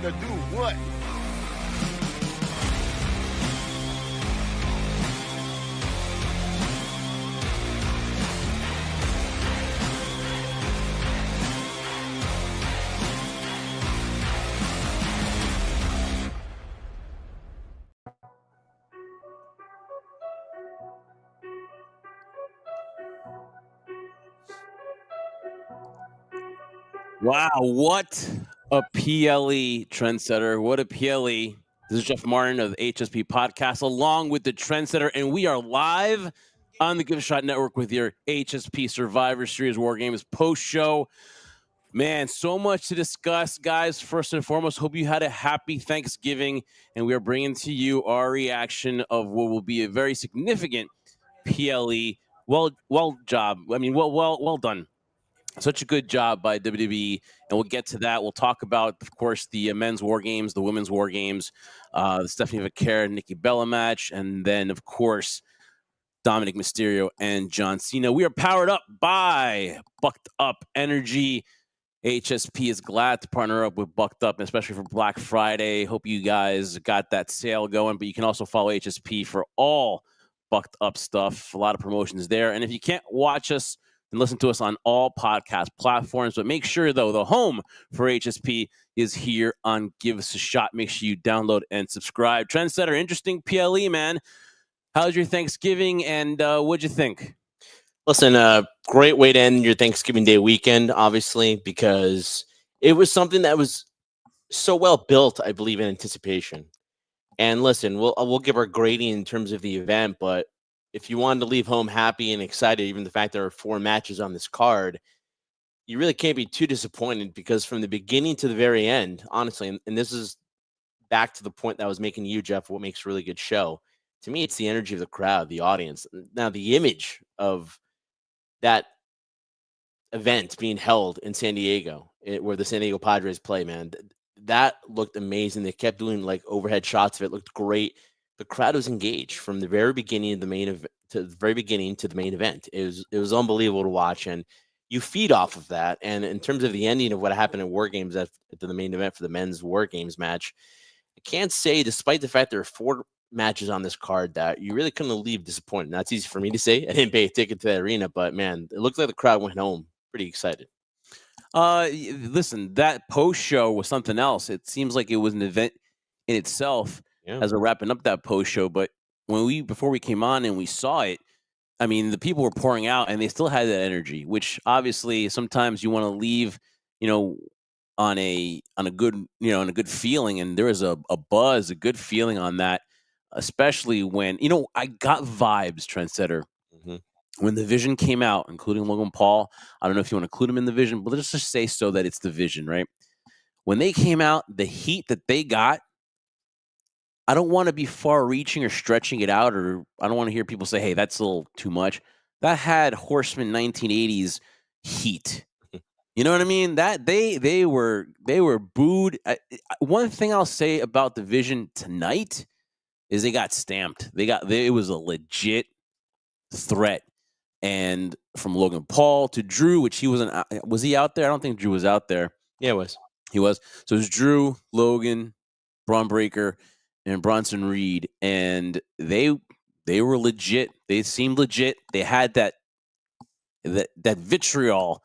Time to do what? Wow, what a PLE trendsetter. What a PLE. This is Jeff Martin of the HSP Podcast, along with the trendsetter, and we are live on the Give a Shot Network with your HSP Survivor Series WarGames post-show. Man, so much to discuss, guys. First and foremost, hope you had a happy Thanksgiving, and we are bringing to you our reaction of what will be a very significant PLE. Well done. Such a good job by WWE, and we'll get to that. We'll talk about, of course, the men's war games, the women's war games, the Stephanie Vaquera, Nikki Bella match, and then, of course, Dominic Mysterio and John Cena. We are powered up by Bucked Up Energy. HSP is glad to partner up with Bucked Up, especially for Black Friday. Hope you guys got that sale going, but you can also follow HSP for all Bucked Up stuff. A lot of promotions there. And if you can't watch us, and listen to us on all podcast platforms. But make sure, though, the home for HSP is here on Give Us a Shot. Make sure you download and subscribe. Trendsetter, interesting PLE, man. How's your Thanksgiving, and what'd you think? Listen, great way to end your Thanksgiving Day weekend, obviously, because it was something that was so well built, I believe, in anticipation. And listen, we'll give our grading in terms of the event, but if you wanted to leave home happy and excited, even the fact there are 4 matches on this card, you really can't be too disappointed, because from the beginning to the very end, honestly, and this is back to the point that I was making to you, Jeff, what makes a really good show. To me, it's the energy of the crowd, the audience. Now, the image of that event being held in San Diego, where the San Diego Padres play, man, that looked amazing. They kept doing like overhead shots of it. Looked great. The crowd was engaged from the very beginning of the main event to the very beginning to the main event. It was unbelievable to watch, and you feed off of that. And in terms of the ending of what happened at WarGames at the main event for the men's WarGames match, I can't say, despite the fact there are 4 matches on this card, that you really couldn't leave disappointed. That's easy for me to say. I didn't pay a ticket to that arena, but man, it looked like the crowd went home pretty excited. Listen, that post show was something else. It seems like it was an event in itself. Yeah. As we're wrapping up that post show, but before we came on and we saw it, I mean, the people were pouring out and they still had that energy, which obviously sometimes you want to leave, on a good feeling. And there was a buzz, a good feeling on that, especially when, I got vibes, trendsetter. Mm-hmm. When the Vision came out, including Logan Paul. I don't know if you want to include him in the Vision, but let's just say so that it's the Vision, right? When they came out, the heat that they got, I don't want to be far-reaching or stretching it out, or I don't want to hear people say, hey, that's a little too much. That had Horseman 1980s heat. You know what I mean? That they were booed. One thing I'll say about the Vision tonight is they got stamped. It was a legit threat. And from Logan Paul to Drew, which he wasn't. Was he out there? I don't think Drew was out there. Yeah, it was. He was. So it was Drew, Logan, Braun Breaker, and Bronson Reed, and they were legit. They seemed legit. They had that vitriol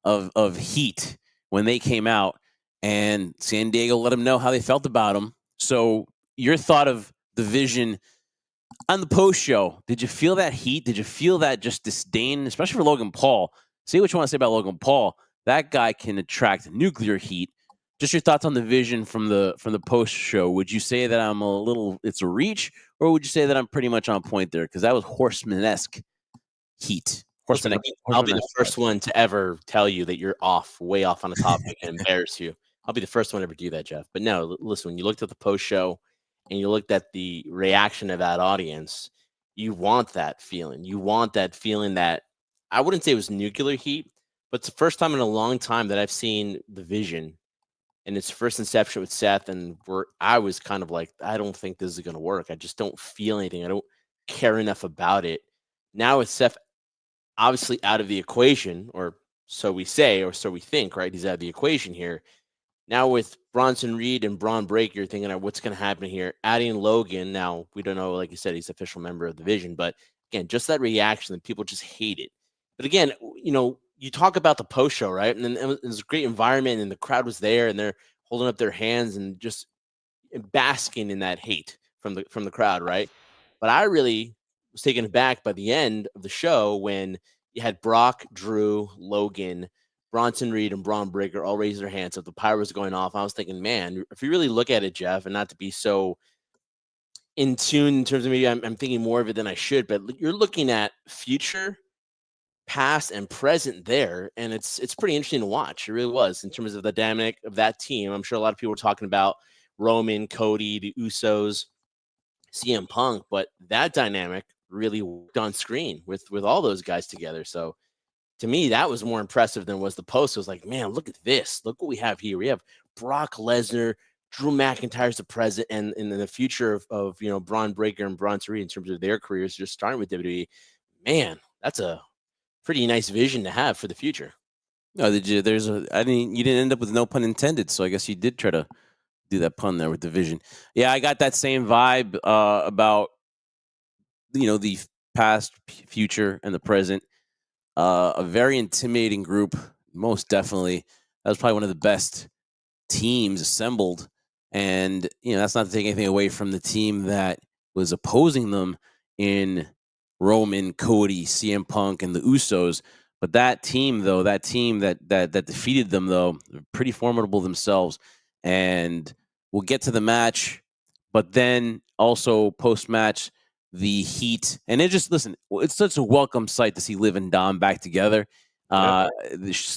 of heat when they came out, and San Diego let them know how they felt about them. So your thought of the Vision on the post show, did you feel that heat? Did you feel that just disdain, especially for Logan Paul? Say what you want to say about Logan Paul. That guy can attract nuclear heat. Just your thoughts on the Vision from the post show. Would you say that it's a reach, or would you say that I'm pretty much on point there? Because that was Horseman-esque heat. Listen, I'll be the first one to ever tell you that you're way off on a topic and embarrass you. I'll be the first one to ever do that, Jeff. But no, listen, when you looked at the post show and you looked at the reaction of that audience, you want that feeling. You want that feeling that, I wouldn't say it was nuclear heat, but it's the first time in a long time that I've seen the Vision in its first inception with Seth, and I was kind of like, I don't think this is going to work. I just don't feel anything. I don't care enough about it. Now with Seth obviously out of the equation, or so we say, or so we think, right? He's out of the equation here. Now with Bronson Reed and Braun Breaker, you're thinking, what's going to happen here? Adding Logan, now we don't know, like you said, he's official member of the Division, but again, just that reaction that people just hate it. But again, you talk about the post show, right? And then it was a great environment, and the crowd was there, and they're holding up their hands and just basking in that hate from the crowd, right? But I really was taken aback by the end of the show when you had Brock, Drew, Logan, Bronson Reed, and Braun Breaker all raise their hands up. The pyro was going off. I was thinking, man, if you really look at it, Jeff, and not to be so in tune in terms of maybe I'm thinking more of it than I should, but you're looking at future, past, and present there, and it's pretty interesting to watch. It really was in terms of the dynamic of that team. I'm sure a lot of people were talking about Roman, Cody, the Usos, CM Punk, but that dynamic really worked on screen with all those guys together. So to me, that was more impressive than was the post. It was like, man, look at this. Look what we have here. We have Brock Lesnar, Drew McIntyre's the present, and in the future of Braun Breaker and Bronson Reed in terms of their careers, just starting with WWE. Man, that's a pretty nice vision to have for the future. No, you didn't end up with no pun intended, so I guess you did try to do that pun there with division. Yeah, I got that same vibe about the past, future, and the present. A very intimidating group, most definitely. That was probably one of the best teams assembled, and that's not to take anything away from the team that was opposing them in Roman, Cody, CM Punk, and the Usos. But that team, though, that defeated them, though, pretty formidable themselves. And we'll get to the match, but then also post match, the heat, and it's such a welcome sight to see Liv and Dom back together. Liv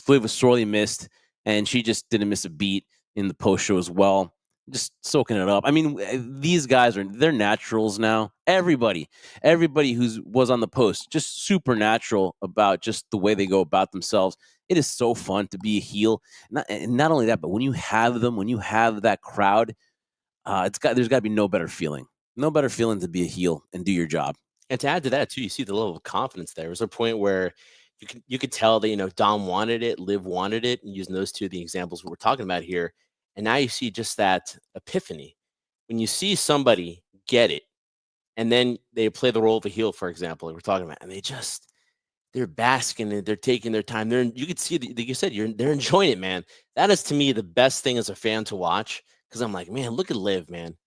was sorely missed, and she just didn't miss a beat in the post show as well, just soaking it up. I mean, these guys they're naturals now. Everybody who was on the post, just supernatural about just the way they go about themselves. It is so fun to be a heel. Not only that, but when you have that crowd, there's got to be no better feeling to be a heel and do your job. And to add to that too, you see the level of confidence there. There was a point where you could tell that Dom wanted it, Liv wanted it, and using those two the examples we're talking about here. And now you see just that epiphany when you see somebody get it, and then they play the role of a heel, for example, like we're talking about, and they're basking and they're taking their time. You could see, like you said, they're enjoying it, man. That is to me the best thing as a fan to watch, because I'm like, man, look at Liv, man.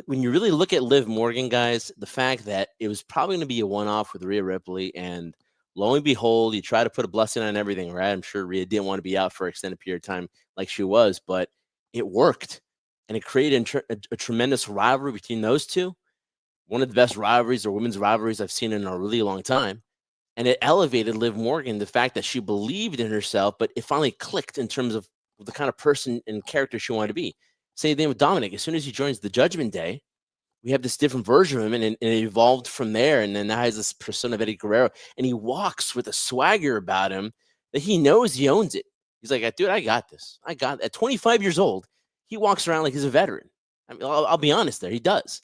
When you really look at Liv Morgan, guys, the fact that it was probably going to be a one-off with Rhea Ripley, and lo and behold, you try to put a blessing on everything, right? I'm sure Rhea didn't want to be out for an extended period of time like she was, but it worked, and it created a tremendous rivalry between those two. One of the best rivalries or women's rivalries I've seen in a really long time. And it elevated Liv Morgan, the fact that she believed in herself, but it finally clicked in terms of the kind of person and character she wanted to be. Same thing with Dominic. As soon as he joins the Judgment Day, we have this different version of him, and it evolved from there. And then now has this persona of Eddie Guerrero, and he walks with a swagger about him that he knows he owns it. He's like, dude, I got this. At 25 years old, he walks around like he's a veteran. I mean, I'll be honest there. He does.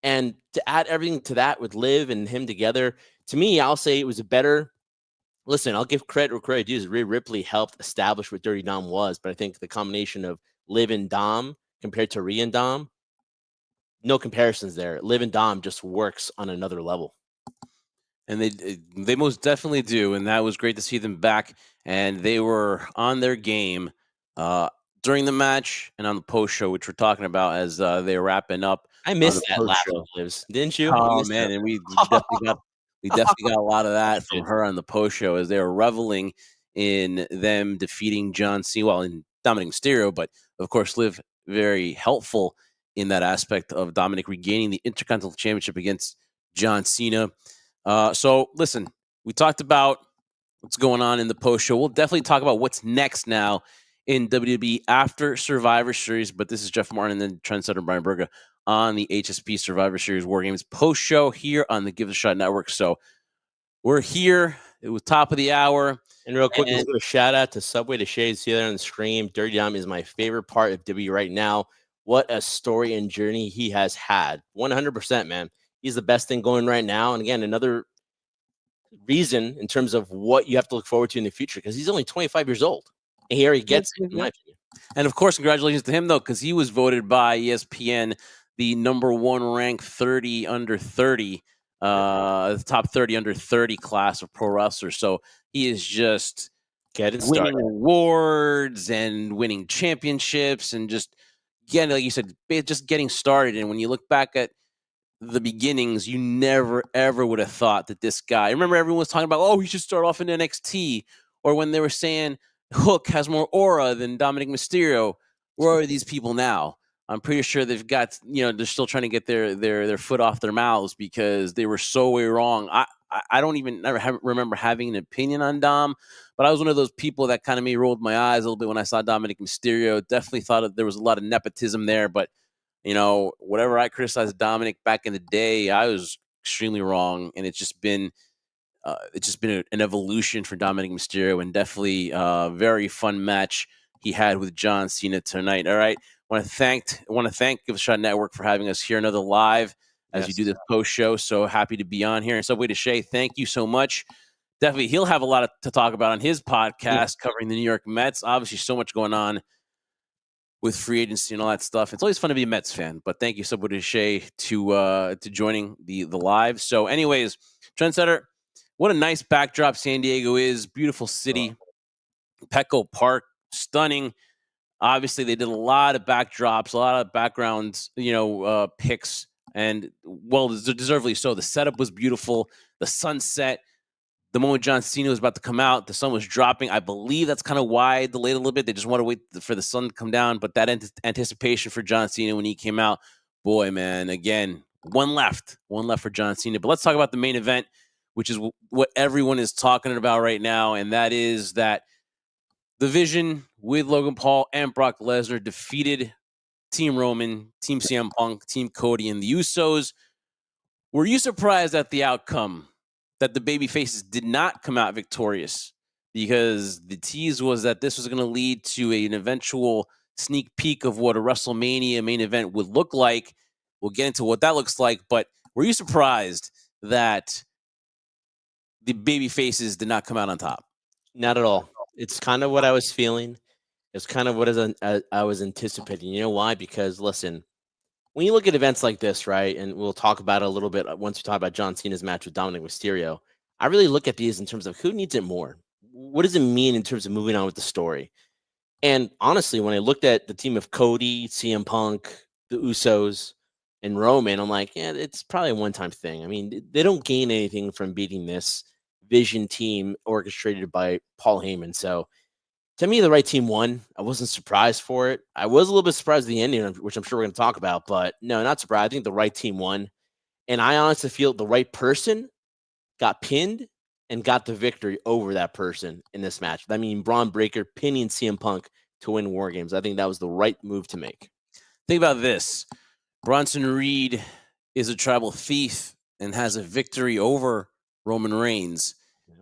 And to add everything to that with Liv and him together, to me, I'll say it was a better. Listen, I'll give credit where credit due. Rhea Ripley helped establish what Dirty Dom was, but I think the combination of Liv and Dom compared to Rhea and Dom, no comparisons there. Liv and Dom just works on another level. And they most definitely do, and that was great to see them back. And they were on their game during the match and on the post show, which we're talking about as they were wrapping up. I missed that laugh of Liv's, didn't you? Oh man, and we definitely got a lot of that from her on the post show as they were reveling in them defeating John Cena, well, in Dominic Mysterio, but of course, Liv very helpful in that aspect of Dominic regaining the Intercontinental Championship against John Cena. So listen, we talked about what's going on in the post show. We'll definitely talk about what's next now in WWE after Survivor Series. But this is Jeff Martin and then Trendsetter Bryan Berga on the HSP Survivor Series WarGames post show here on the Give It a Shot Network. So we're here. It was top of the hour. And real quick, let's give a shout out to Subway to Shade. See there on the stream. Dirty Dom is my favorite part of WWE right now. What a story and journey he has had. 100%, man. He's the best thing going right now. And again, another reason in terms of what you have to look forward to in the future, because he's only 25 years old. And he already gets it, in my opinion. And of course, congratulations to him though, because he was voted by ESPN the number one ranked 30 under 30, the top 30 under 30 class of pro wrestlers. So he is just Getting winning started. awards and winning championships and just getting, like you said, just getting started. And when you look back at the beginnings, you never ever would have thought that this guy. I remember everyone was talking about, oh, he should start off in NXT, or when they were saying Hook has more aura than Dominic Mysterio. Where are these people now? I'm pretty sure they've got, they're still trying to get their foot off their mouths because they were so way wrong. I don't even remember having an opinion on Dom, but I was one of those people that kind of me rolled my eyes a little bit when I saw Dominic Mysterio. Definitely thought there was a lot of nepotism there, but whatever I criticized Dominic back in the day, I was extremely wrong, and it's just been an evolution for Dominic Mysterio, and definitely a very fun match he had with John Cena tonight. All right, want to thank Give a Shot Network for having us here another live as you do this post show. So happy to be on here. And Subway to Shay, thank you so much. Definitely, he'll have a lot to talk about on his podcast covering the New York Mets. Obviously, so much going on with free agency and all that stuff. It's always fun to be a Mets fan, but thank you, Subway to Shay, to joining the live. So, anyways, Trendsetter, what a nice backdrop San Diego is. Beautiful city. Petco Park, stunning. Obviously, they did a lot of backdrops, a lot of backgrounds, picks, and well, deservedly so. The setup was beautiful. The sunset. The moment John Cena was about to come out, the sun was dropping. I believe that's kind of why it delayed a little bit. They just want to wait for the sun to come down. But that anticipation for John Cena when he came out, boy, man, again, one left for John Cena. But let's talk about the main event, which is what everyone is talking about right now. And that is that the Vision with Logan Paul and Brock Lesnar defeated Team Roman, Team CM Punk, Team Cody, and the Usos. Were you surprised at the outcome that the baby faces did not come out victorious? Because the tease was that this was going to lead to an eventual sneak peek of what a WrestleMania main event would look like. We'll get into what that looks like, but were you surprised that the baby faces did not come out on top? Not at all. It's kind of what I was feeling. It's kind of what I was anticipating. You know why? Because listen, when you look at events like this, right, and we'll talk about it a little bit once we talk about John Cena's match with Dominic Mysterio, I really look at these in terms of who needs it more. What does it mean in terms of moving on with the story? And honestly, when I looked at the team of Cody, CM Punk, the Usos, and Roman, I'm like, yeah, it's probably a one-time thing. I mean, they don't gain anything from beating this Vision team orchestrated by Paul Heyman. So to me, the right team won. I wasn't surprised for it. I was a little bit surprised at the ending, which I'm sure we're going to talk about, but no, not surprised. I think the right team won. And I honestly feel the right person got pinned and got the victory over that person in this match. I mean, Braun Breaker pinning CM Punk to win WarGames. I think that was the right move to make. Think about this. Bronson Reed is a tribal thief and has a victory over Roman Reigns.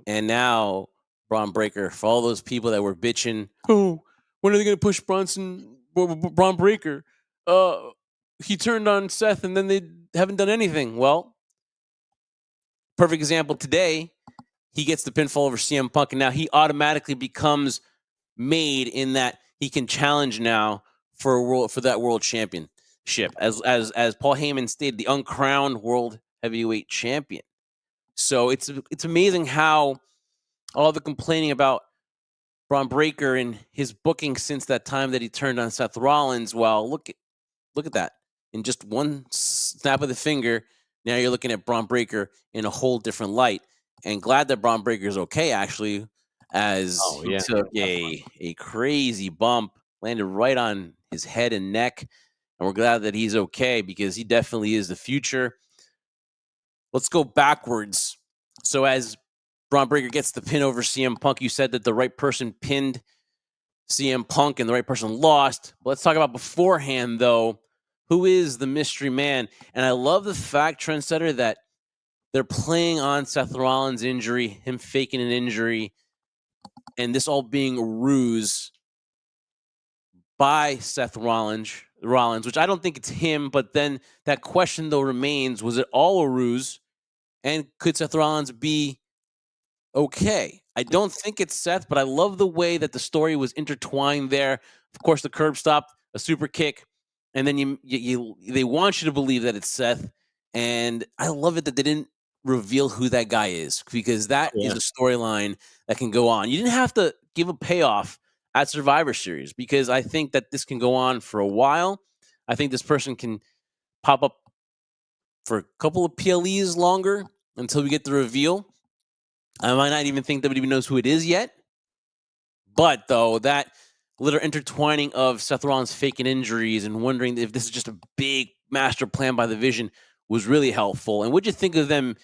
And now Braun Breaker, for all those people that were bitching, oh, when are they going to push Braun Breaker? He turned on Seth and then they haven't done anything. Well, perfect example today, he gets the pinfall over CM Punk, and now he automatically becomes made in that he can challenge now for that world championship, as Paul Heyman stated, the uncrowned world heavyweight champion. So it's amazing how all the complaining about Braun Breaker and his booking since that time that he turned on Seth Rollins. Well, look at that. In just one snap of the finger, now you're looking at Braun Breaker in a whole different light. And glad that Braun Breaker is okay, actually, as he took a crazy bump, landed right on his head and neck. And we're glad that he's okay because he definitely is the future. Let's go backwards. So as Braun Breaker gets the pin over CM Punk, you said that the right person pinned CM Punk and the right person lost. Let's talk about beforehand, though. Who is the mystery man? And I love the fact, Trendsetter, that they're playing on Seth Rollins' injury, him faking an injury, and this all being a ruse by Seth Rollins, which I don't think it's him. But then that question, though, remains, was it all a ruse? And could Seth Rollins be okay? I don't think it's Seth, but I love the way that the story was intertwined there Of course, the curb stop, a super kick, and then they want you to believe that it's Seth. And I love it that they didn't reveal who that guy is, because that is Yeah. a storyline that can go on. You didn't have to give a payoff at Survivor Series, because I think that this can go on for a while. I think this person can pop up for a couple of PLEs longer until we get the reveal. I might not even think WWE knows who it is yet. But though, that little intertwining of Seth Rollins faking injuries and wondering if this is just a big master plan by the Vision was really helpful. And what'd you think of them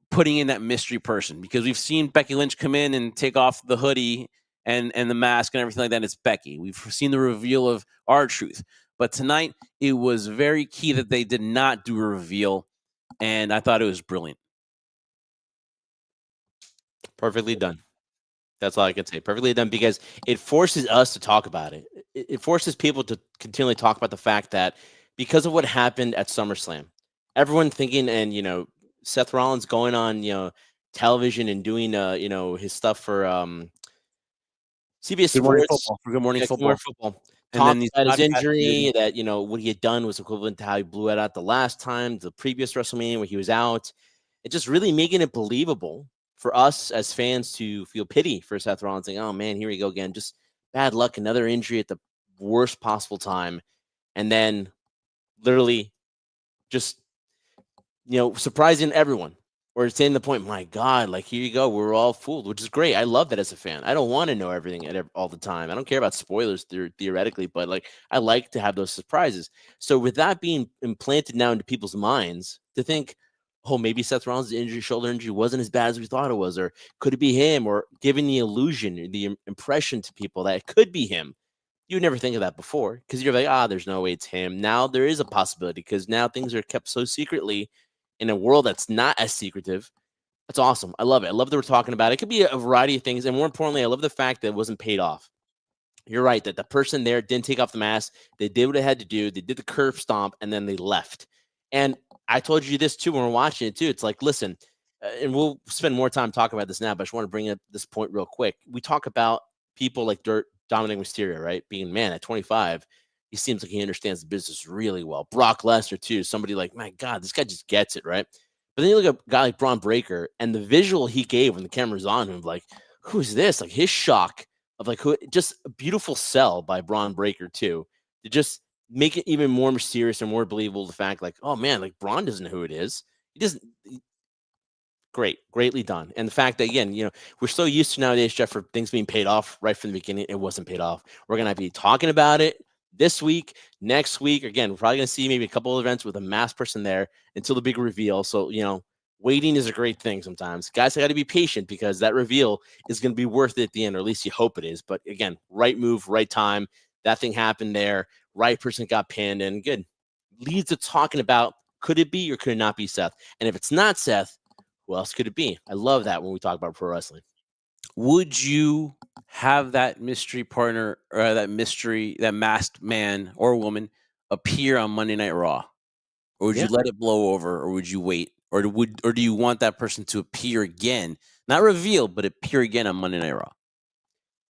putting in that mystery person? Because we've seen Becky Lynch come in and take off the hoodie and the mask and everything like that. And it's Becky. We've seen the reveal of R-Truth. But tonight, it was very key that they did not do a reveal. And I thought it was brilliant. Perfectly done. That's all I can say. Perfectly done, because it forces us to talk about it. It forces people to continually talk about the fact that because of what happened at SummerSlam, everyone thinking, and Seth Rollins going on television and doing his stuff for CBS Good Morning Sports, Football. For Good Morning yeah, Good Morning Football. Football, And then talked these about his podcasts did. injury, that what he had done was equivalent to how he blew it out the last time, the previous WrestleMania where he was out. It just really making it believable for us as fans to feel pity for Seth Rollins, saying, "Oh man, here we go again. Just bad luck, another injury at the worst possible time," and then literally just surprising everyone, or saying the point, my God, like, here you go, we're all fooled, which is great. I love that as a fan. I don't want to know everything all the time. I don't care about spoilers theoretically, but like, I like to have those surprises. So with that being implanted now into people's minds, to think, oh, maybe Seth Rollins' shoulder injury wasn't as bad as we thought it was, or could it be him, or giving the illusion, the impression to people that it could be him. You would never think of that before, because you're like, there's no way it's him. Now there is a possibility, because now things are kept so secretly in a world that's not as secretive. That's awesome. I love it. I love that we're talking about it. It could be a variety of things. And more importantly, I love the fact that it wasn't paid off. You're right, that the person there didn't take off the mask. They did what they had to do. They did the curb stomp, and then they left. And I told you this too when we're watching it too. It's like, listen, and we'll spend more time talking about this now, but I just want to bring up this point real quick. We talk about people like Dominic Mysterio, right? Being, man, at 25, he seems like he understands the business really well. Brock Lesnar too. Somebody like, my God, this guy just gets it, right? But then you look at a guy like Braun Breaker, and the visual he gave when the camera's on him, like, who's this? Like, his shock of like, who, just a beautiful sell by Braun Breaker too, to just make it even more mysterious and more believable. The fact, like, oh man, like, Braun doesn't know who it is. He doesn't. Greatly done. And the fact that, again, we're so used to nowadays, Jeff, for things being paid off right from the beginning. It wasn't paid off. We're gonna be talking about it this week, next week. Again, we're probably gonna see maybe a couple of events with a masked person there until the big reveal. So waiting is a great thing sometimes. Guys, I got to be patient, because that reveal is going to be worth it at the end, or at least you hope it is. But again, right move, right time. That thing happened there. Right person got pinned, and good. Leads to talking about, could it be or could it not be Seth? And if it's not Seth, who else could it be? I love that when we talk about pro wrestling. Would you have that mystery partner, or that masked man or woman appear on Monday Night Raw? Or would Yeah. you let it blow over, or would you wait? Or do you want that person to appear again? Not reveal, but appear again on Monday Night Raw.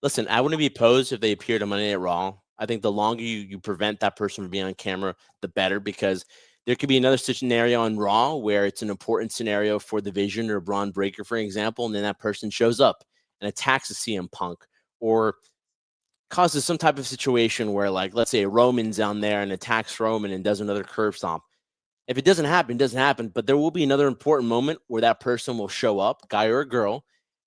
Listen, I wouldn't be opposed if they appeared on Monday Night Raw. I think the longer you prevent that person from being on camera, the better, because there could be another scenario on Raw where it's an important scenario for the Vision or Braun Breaker, for example, and then that person shows up and attacks a CM Punk, or causes some type of situation where, like, let's say Roman's down there and attacks Roman and does another curb stomp. If it doesn't happen, it doesn't happen. But there will be another important moment where that person will show up, guy or girl,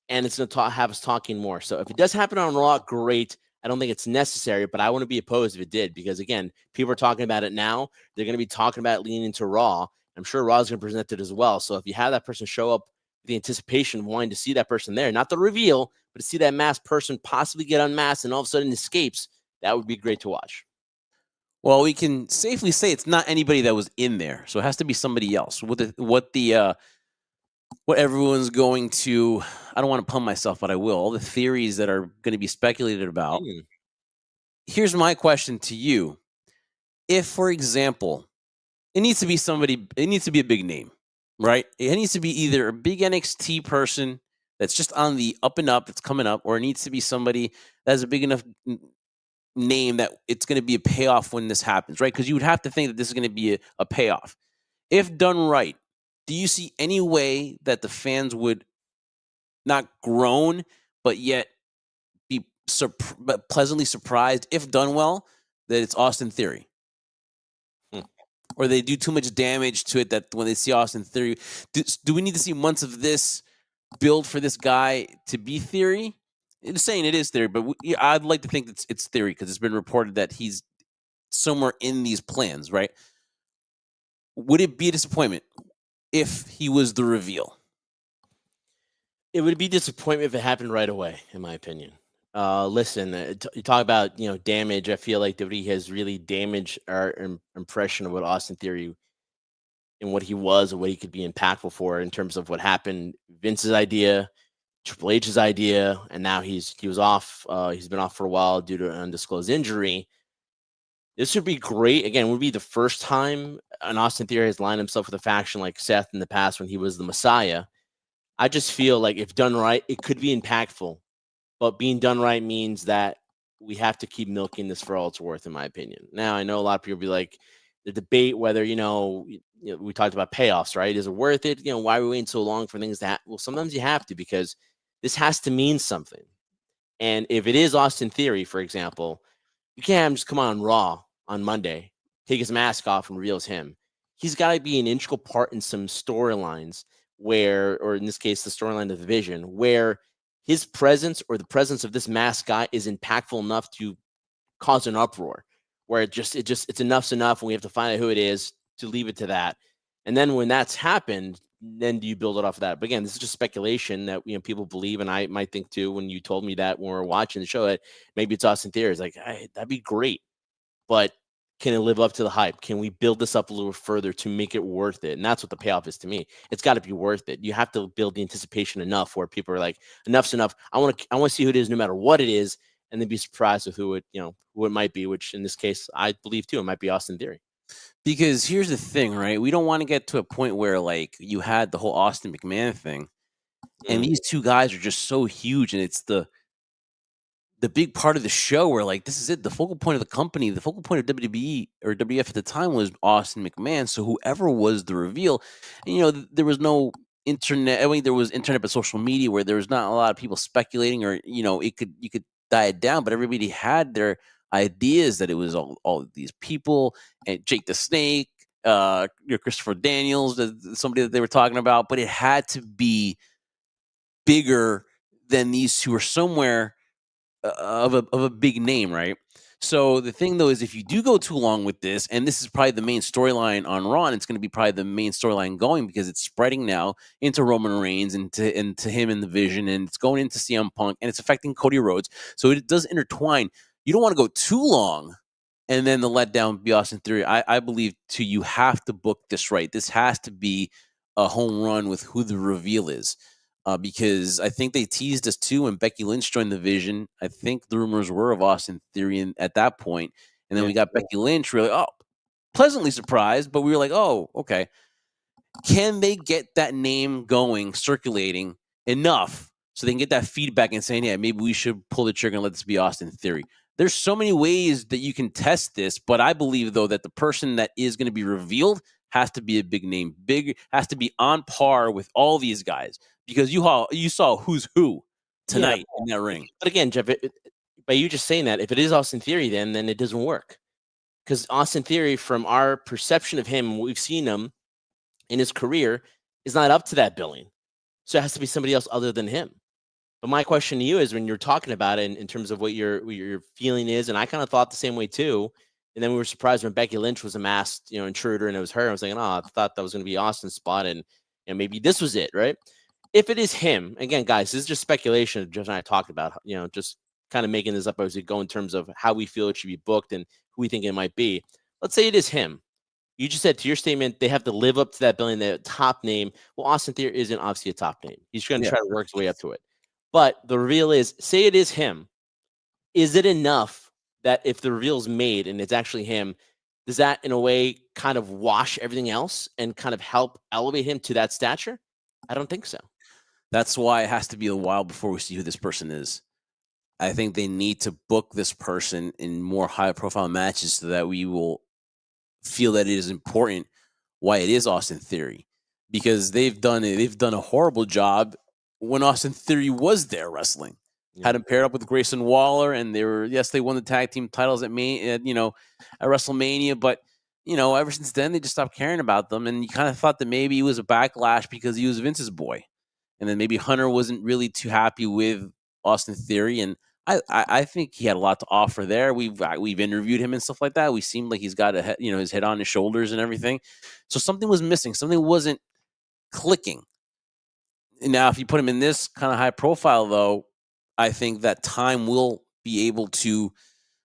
and it's going to have us talking more. So if it does happen on Raw, great. I don't think it's necessary, but I wouldn't be opposed if it did, because again, people are talking about it now. They're going to be talking about it leaning into Raw. I'm sure Raw is going to present it as well. So if you have that person show up with the anticipation of wanting to see that person there, not the reveal, but to see that masked person possibly get unmasked and all of a sudden escapes, that would be great to watch. Well, we can safely say it's not anybody that was in there, so it has to be somebody else. What everyone's going to, I don't want to pun myself, but I will. All the theories that are going to be speculated about. Here's my question to you. If, for example, it needs to be somebody, it needs to be a big name, right? It needs to be either a big NXT person that's just on the up and up, that's coming up, or it needs to be somebody that has a big enough name that it's going to be a payoff when this happens, right? Because you would have to think that this is going to be a payoff. If done right, do you see any way that the fans would not groan, but yet be but pleasantly surprised, if done well, that it's Austin Theory? Hmm. Or they do too much damage to it that when they see Austin Theory, do we need to see months of this build for this guy to be Theory? It's saying it is Theory, but I'd like to think it's Theory because it's been reported that he's somewhere in these plans, right? Would it be a disappointment if he was the reveal? It would be disappointment if it happened right away, in my opinion. Listen, you talk about damage. I feel like WWE has really damaged our impression of what Austin Theory and what he was and what he could be impactful for in terms of what happened. Vince's idea, Triple H's idea, and now he was off. He's been off for a while due to an undisclosed injury. This would be great. Again, it would be the first time an Austin Theory has lined himself with a faction like Seth in the past when he was the Messiah. I just feel like if done right, it could be impactful. But being done right means that we have to keep milking this for all it's worth, in my opinion. Now, I know a lot of people be like, the debate whether, we talked about payoffs, right? Is it worth it? Why are we waiting so long for things to happen? Well, sometimes you have to, because this has to mean something. And if it is Austin Theory, for example, you can't have him just come on Raw on Monday, take his mask off and reveals him. He's got to be an integral part in some storylines where, or in this case, the storyline of the Division, where his presence or the presence of this masked guy is impactful enough to cause an uproar, where it's enough's enough and we have to find out who it is to leave it to that. And then when that's happened, then do you build it off of that? But again, this is just speculation that people believe, and I might think too. When you told me that when we were watching the show, that maybe it's Austin Theory. It's like, hey, that'd be great, but can it live up to the hype? Can we build this up a little further to make it worth it? And that's what the payoff is to me. It's got to be worth it. You have to build the anticipation enough where people are like, enough's enough. I want to see who it is, no matter what it is, and then be surprised with who it might be. Which in this case, I believe too, it might be Austin Theory. Because here's the thing, right? We don't want to get to a point where like you had the whole Austin McMahon thing, and these two guys are just so huge, and it's the big part of the show where like this is it. The focal point of the company, the focal point of WWE or WF at the time was Austin McMahon. So whoever was the reveal, and, there was no internet. I mean, there was internet, but social media where there was not a lot of people speculating, or you could die it down, but everybody had their ideas that it was all these people and Jake the Snake, Christopher Daniels, somebody that they were talking about, but it had to be bigger than these two or somewhere of a big name, right? So the thing though is, if you do go too long with this, and this is probably the main storyline on Raw, and it's going to be probably the main storyline going because it's spreading now into Roman Reigns and into him in the Vision, and it's going into CM Punk, and it's affecting Cody Rhodes. So it does intertwine. You don't want to go too long, and then the letdown be Austin Theory. I believe too. You have to book this right. This has to be a home run with who the reveal is. Because I think they teased us too when Becky Lynch joined the Vision. I think the rumors were of Austin Theory at that point. And then we got Becky Lynch really, pleasantly surprised, but we were like, oh, okay. Can they get that name going, circulating enough so they can get that feedback and saying, yeah, maybe we should pull the trigger and let this be Austin Theory? There's so many ways that you can test this, but I believe, though, that the person that is going to be revealed has to be a big name, has to be on par with all these guys, because you saw who's who tonight in that ring. But again, Jeff, by you just saying that, if it is Austin Theory, then it doesn't work, because Austin Theory, from our perception of him, we've seen him in his career, is not up to that billing. So it has to be somebody else other than him. But my question to you is, when you're talking about it in terms of what your feeling is, and I kind of thought the same way too. And then we were surprised when Becky Lynch was a masked, intruder, and it was her. I was thinking, I thought that was going to be Austin's spot, and maybe this was it, right? If it is him, again, guys, this is just speculation. Jeff and I talked about, just kind of making this up as we go in terms of how we feel it should be booked and who we think it might be. Let's say it is him. You just said to your statement, they have to live up to that billing, the top name. Well, Austin Theory isn't obviously a top name. He's going to try to work his way up to it. But the reveal is, say it is him. Is it enough that if the reveal is made and it's actually him, does that in a way kind of wash everything else and kind of help elevate him to that stature? I don't think so. That's why it has to be a while before we see who this person is. I think they need to book this person in more high profile matches so that we will feel that it is important why it is Austin Theory, because they've done a horrible job when Austin Theory was there wrestling. Yeah. Had him paired up with Grayson Waller, and they won the tag team titles at at WrestleMania, but ever since then they just stopped caring about them, and you kind of thought that maybe it was a backlash because he was Vince's boy, and then maybe Hunter wasn't really too happy with Austin Theory, and I think he had a lot to offer there. We've interviewed him and stuff like that. We seemed like he's got his head on his shoulders and everything. So something was missing. Something wasn't clicking. Now, if you put him in this kind of high profile, though, I think that time will be able to,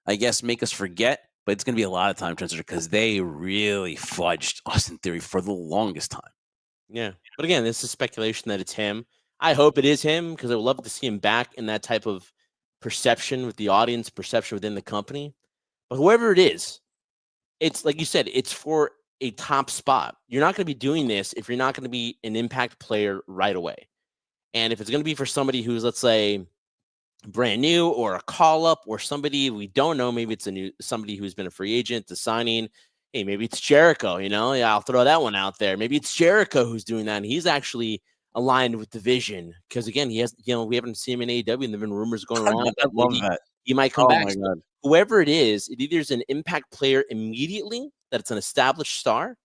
I guess, make us forget. But it's going to be a lot of time transfer because they really fudged Austin Theory for the longest time. Yeah. But again, this is speculation that it's him. I hope it is him because I would love to see him back in that type of perception with the audience, perception within the company. But whoever it is, it's like you said, it's for a top spot. You're not going to be doing this if you're not going to be an impact player right away. And if it's going to be for somebody who's, let's say, brand new or a call up or somebody we don't know, maybe it's somebody who's been a free agent to signing. Hey, maybe it's Jericho, yeah, I'll throw that one out there. Maybe it's Jericho who's doing that, and he's actually aligned with the vision because again, he has, we haven't seen him in AEW, and there've been rumors going around that maybe he might come back. So whoever it is an impact player immediately, that it's an established star.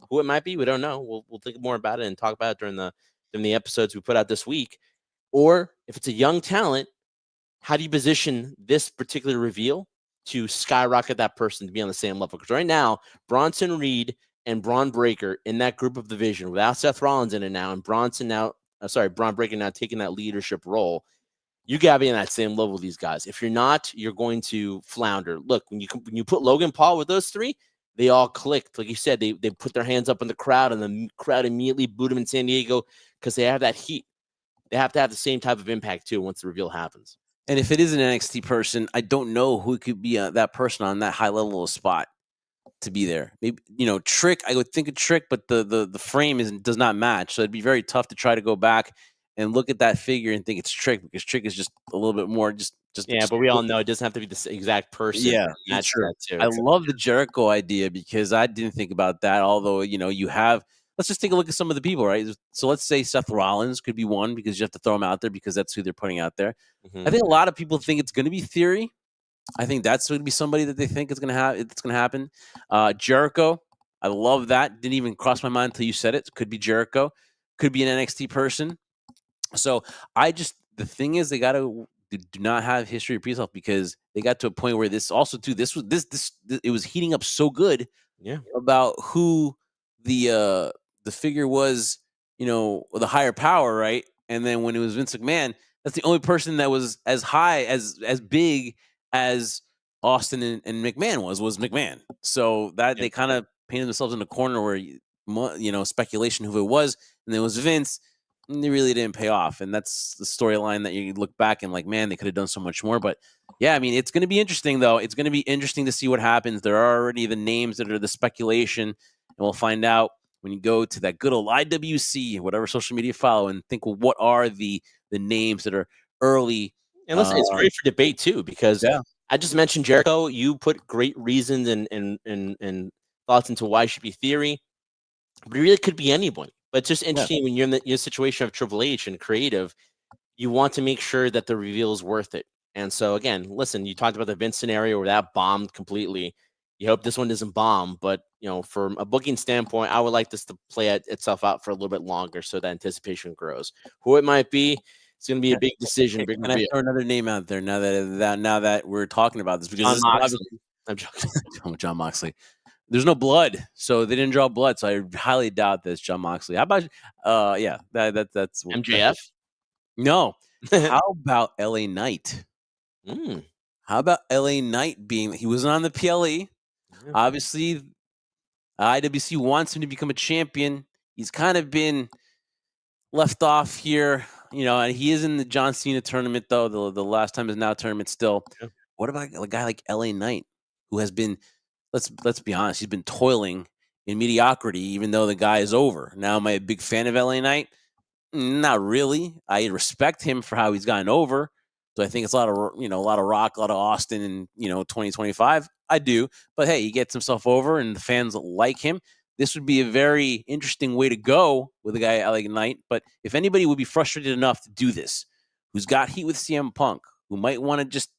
Who it might be, we don't know. We'll think more about it and talk about it during the episodes we put out this week. Or if it's a young talent, how do you position this particular reveal to skyrocket that person to be on the same level? Because right now, Bronson Reed and Braun Breaker in that group of division without Seth Rollins in it now, and Braun Breaker now taking that leadership role. You got to be in that same level with these guys. If you're not, you're going to flounder. Look, when you put Logan Paul with those three, they all clicked. Like you said, they put their hands up in the crowd, and the crowd immediately booed them in San Diego because they have that heat. They have to have the same type of impact too once the reveal happens. And if it is an NXT person, I don't know who could be that person on that high level of spot to be there. Maybe Trick. I would think of Trick, but the frame does not match, so it'd be very tough to try to go back and look at that figure and think it's Trick because Trick is just a little bit more just. Yeah, but we all know it doesn't have to be the exact person. Yeah, that's true. I love the Jericho idea because I didn't think about that. Although you have. Let's just take a look at some of the people, right? So let's say Seth Rollins could be one because you have to throw him out there because that's who they're putting out there. Mm-hmm. I think a lot of people think it's going to be Theory. I think that's going to be somebody that they think it's going to happen. Jericho, I love that. Didn't even cross my mind until you said it. Could be Jericho. Could be an NXT person. So the thing is, they got to do not have history repeat itself because they got to a point where this it was heating up so good. Yeah. About who the figure was, the higher power, right? And then when it was Vince McMahon, that's the only person that was as high, as big as Austin and McMahon was McMahon. So that they kind of painted themselves in a corner where, speculation who it was, and it was Vince, and they really didn't pay off. And that's the storyline that you look back and like, man, they could have done so much more. But yeah, I mean, it's going to be interesting, though. It's going to be interesting to see what happens. There are already the names that are the speculation, and we'll find out when you go to that good old IWC, whatever social media follow, and think, well, what are the names that are early? And listen, it's great for debate too, because I just mentioned Jericho. You put great reasons and thoughts into why it should be Theory, but it really could be anyone. But it's just interesting when you're in the situation of Triple H and creative, you want to make sure that the reveal is worth it. And so again, listen, you talked about the Vince scenario where that bombed completely. You hope this one doesn't bomb, but from a booking standpoint, I would like this to play itself out for a little bit longer so that anticipation grows. Who it might be, it's going to be a big decision. Can I throw another name out there now that we're talking about this? Because I'm joking. John Moxley. There's no blood, so they didn't draw blood. So I highly doubt this, John Moxley. How about that's MJF? No. How about LA Knight? Mm. How about LA Knight he wasn't on the PLE? Yeah. Obviously, IWC wants him to become a champion. He's kind of been left off here, and he is in the John Cena tournament, though. The last time is now tournament still. Yeah. What about a guy like LA Knight, who has been, let's be honest, he's been toiling in mediocrity, even though the guy is over. Now, am I a big fan of LA Knight? Not really. I respect him for how he's gotten over, Do I think it's a lot of Rock, a lot of Austin in 2025? I do, but hey, he gets himself over, and the fans like him. This would be a very interesting way to go with a guy like Knight. But if anybody would be frustrated enough to do this, who's got heat with CM Punk, who might want to just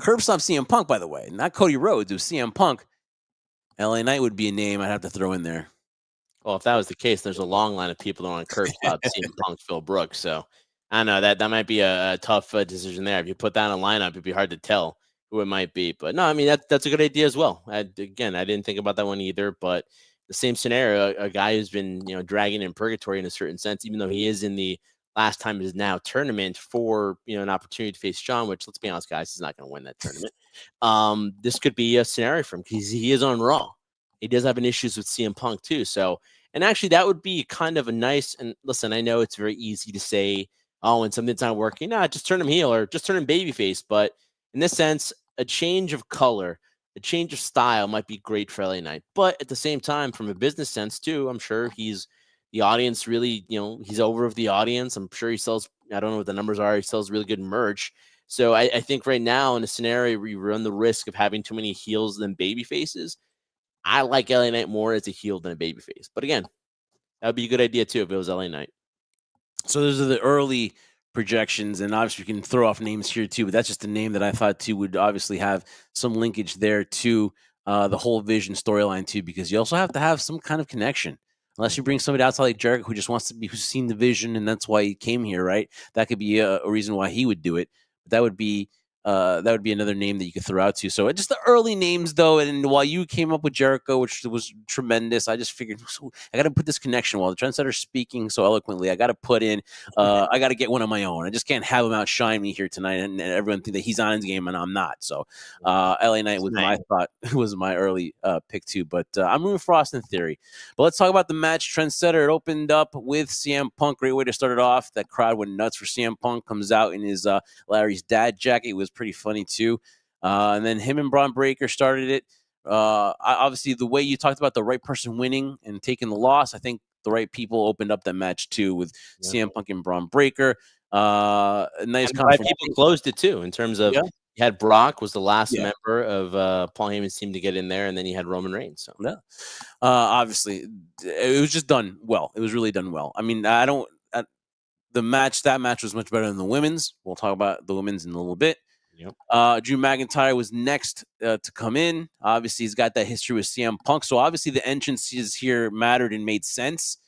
curb stomp CM Punk, by the way, not Cody Rhodes, it was CM Punk. LA Knight would be a name I'd have to throw in there. Well, if that was the case, there's a long line of people that want to curb stop CM Punk, Phil Brooks. So I don't know, that might be a tough decision there. If you put that in a lineup, it'd be hard to tell who it might be. But no, I mean that's a good idea as well. Again, I didn't think about that one either. But the same scenario, a guy who's been dragging in purgatory in a certain sense, even though he is in the last time is now tournament for an opportunity to face John. Which, let's be honest, guys, he's not going to win that tournament. This could be a scenario for him because he is on Raw. He does have an issues with CM Punk too. So, and actually that would be kind of a nice, and listen, I know it's very easy to say, oh, when something's not working, just turn him heel or just turn him babyface. But in this sense, a change of color, a change of style might be great for LA Knight. But at the same time, from a business sense too, I'm sure the audience really, he's over with the audience. I'm sure he sells, I don't know what the numbers are. He sells really good merch. So I think right now in a scenario where you run the risk of having too many heels than baby faces, I like LA Knight more as a heel than a babyface. But again, that would be a good idea too if it was LA Knight. So those are the early projections, and obviously we can throw off names here too, but that's just a name that I thought too would obviously have some linkage there to the whole Vision storyline too, because you also have to have some kind of connection. Unless you bring somebody outside like Jericho who just wants to be, who's seen the Vision, and that's why he came here, right? That could be a reason why he would do it. But that would be another name that you could throw out to. So just the early names, though. And while you came up with Jericho, which was tremendous, I just figured I got to put this connection while the trendsetter's speaking so eloquently. I got to put in, I got to get one of my own. I just can't have him outshine me here tonight, and everyone think that he's on his game and I'm not. So LA Knight was my thought, was my early pick too. But I'm rooting for Austin Theory. But let's talk about the match. Trendsetter, it opened up with CM Punk. Great way to start it off. That crowd went nuts for CM Punk. Comes out in his Larry's dad jacket. It was pretty funny too. And then him and Braun Breaker started it. Obviously, the way you talked about the right person winning and taking the loss, I think the right people opened up that match too with CM Punk and Braun Breaker. Nice confirmation. People closed it too in terms of you had Brock was the last member of Paul Heyman's team to get in there, and then you had Roman Reigns. So obviously, it was just done well. It was really done well. I mean, that match was much better than the women's. We'll talk about the women's in a little bit. Yep. Drew McIntyre was next to come in. Obviously, he's got that history with CM Punk. So obviously the entrances here mattered and made sense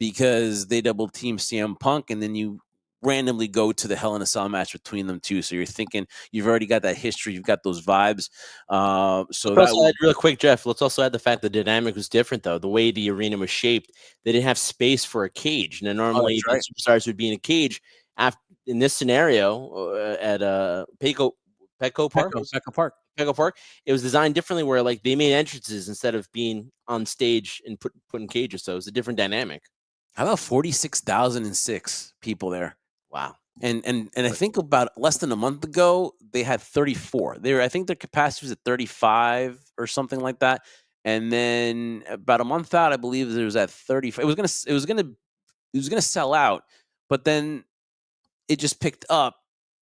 because they double team CM Punk, and then you randomly go to the Hell in a Cell match between them two. So you're thinking you've already got that history, you've got those vibes. So that was real quick, Jeff. Let's also add the fact the dynamic was different, though. The way the arena was shaped, they didn't have space for a cage. Now, normally the superstars would be in a cage. In this scenario, at Petco Park, it was designed differently, where like they made entrances instead of being on stage and put in cages. So it was a different dynamic. How about 46,006 people there? Wow. And I think about less than a month ago they had 34. I think their capacity was at 35 or something like that. And then about a month out, I believe there was at 35. It was gonna sell out, but then it just picked up,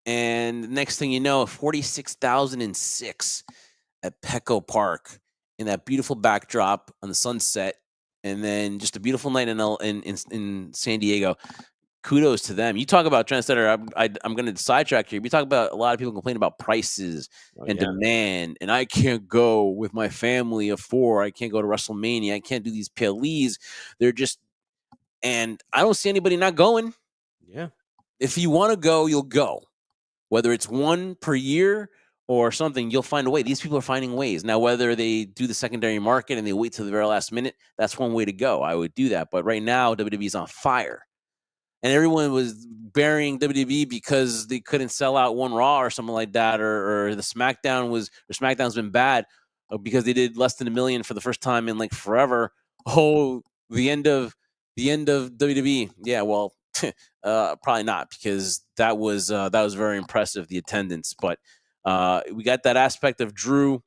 and the next thing you know, 46,006 at Petco Park in that beautiful backdrop on the sunset, and then just a beautiful night in San Diego. Kudos to them. You talk about trendsetter. I'm going to sidetrack here. We talk about a lot of people complain about prices and demand, and I can't go with my family of 4. I can't go to WrestleMania. I can't do these PLEs. They're just, and I don't see anybody not going. Yeah. If you want to go, you'll go. Whether it's one per year or something, you'll find a way. These people are finding ways. Now, whether they do the secondary market and they wait till the very last minute, that's one way to go. I would do that. But right now, WWE is on fire. And everyone was burying WWE because they couldn't sell out one Raw or something like that, or the SmackDown's been bad because they did less than $1 million for the first time in like forever. Oh, the end of WWE. Yeah, well, probably not, because that was very impressive, the attendance. But we got that aspect of Drew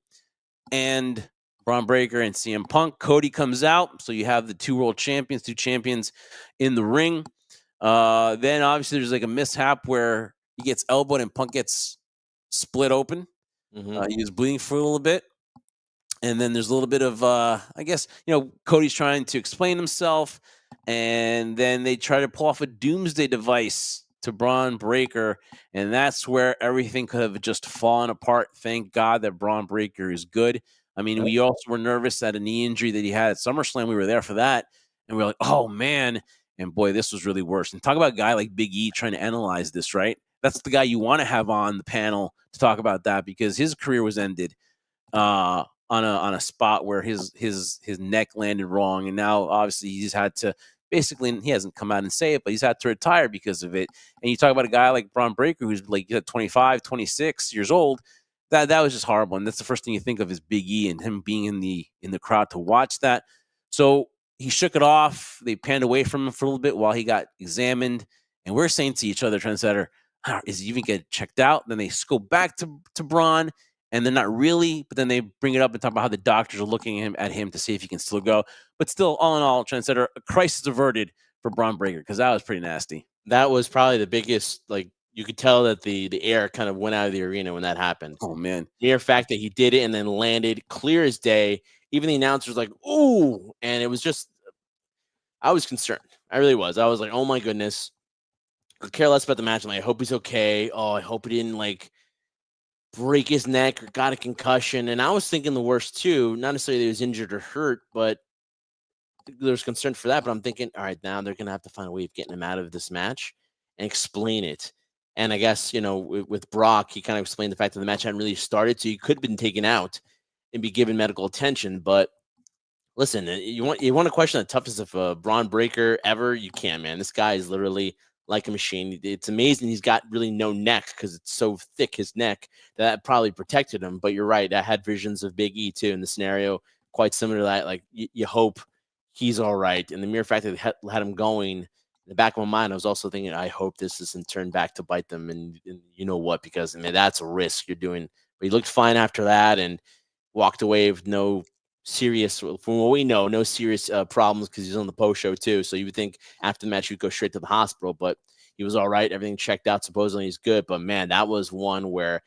and Braun Breaker and CM Punk. Cody comes out, so you have the two champions in the ring. Then obviously there's like a mishap where He gets elbowed and Punk gets split open. Mhm. He was bleeding for a little bit. And then there's a little bit of I guess, Cody's trying to explain himself, and then they try to pull off a doomsday device to Braun Breaker, and that's where everything could have just fallen apart. Thank God that Braun Breaker is good. I mean, Yep. we also were nervous at a knee injury that he had at SummerSlam. We were there for that, and we were like, oh man. And boy, this was really worse. And talk about a guy like Big E trying to analyze this, right? That's the guy you want to have on the panel to talk about that, because his career was ended on a spot where his neck landed wrong, and now obviously he's had to, basically, he hasn't come out and say it, but he's had to retire because of it. And you talk about a guy like Braun Breaker, who's like 25, 26 years old. That was just horrible, and that's the first thing you think of is Big E and him being in the crowd to watch that. So he shook it off. They panned away from him for a little bit while he got examined, and we're saying to each other, Trendsetter, is he even get checked out? Then they go back to Braun, and they're not really, but then they bring it up and talk about how the doctors are looking at him to see if he can still go. But still, all in all, Trendsetter, a crisis averted for Braun Breaker, because that was pretty nasty. That was probably the biggest, like, you could tell that the air kind of went out of the arena when that happened. Oh man, The mere fact that he did it and then landed clear as day. Even the announcer was like, "Ooh," and it was just, I was concerned. I really was. I was like, "Oh my goodness." I could care less about the match. I'm like, I hope he's okay. Oh, I hope he didn't like break his neck or got a concussion. And I was thinking the worst too. Not necessarily that he was injured or hurt, but there's concern for that. But I'm thinking, all right, now they're gonna have to find a way of getting him out of this match and explain it. And I guess, with Brock, he kind of explained the fact that the match hadn't really started, so he could have been taken out and be given medical attention. But listen, you want to question the toughness of a Braun Breaker ever? You can, man. This guy is literally like a machine. It's amazing he's got really no neck because it's so thick, his neck, that probably protected him. But you're right. I had visions of Big E too in the scenario, quite similar to that. Like you hope he's all right. And the mere fact that they had him going, in the back of my mind, I was also thinking, I hope this doesn't turn back to bite them. And you know what? Because I mean, that's a risk you're doing. But he looked fine after that and walked away with no serious, from what we know, no serious problems, because he's on the post show too. So you would think after the match he'd go straight to the hospital, but he was all right. Everything checked out. Supposedly he's good. But man, that was one where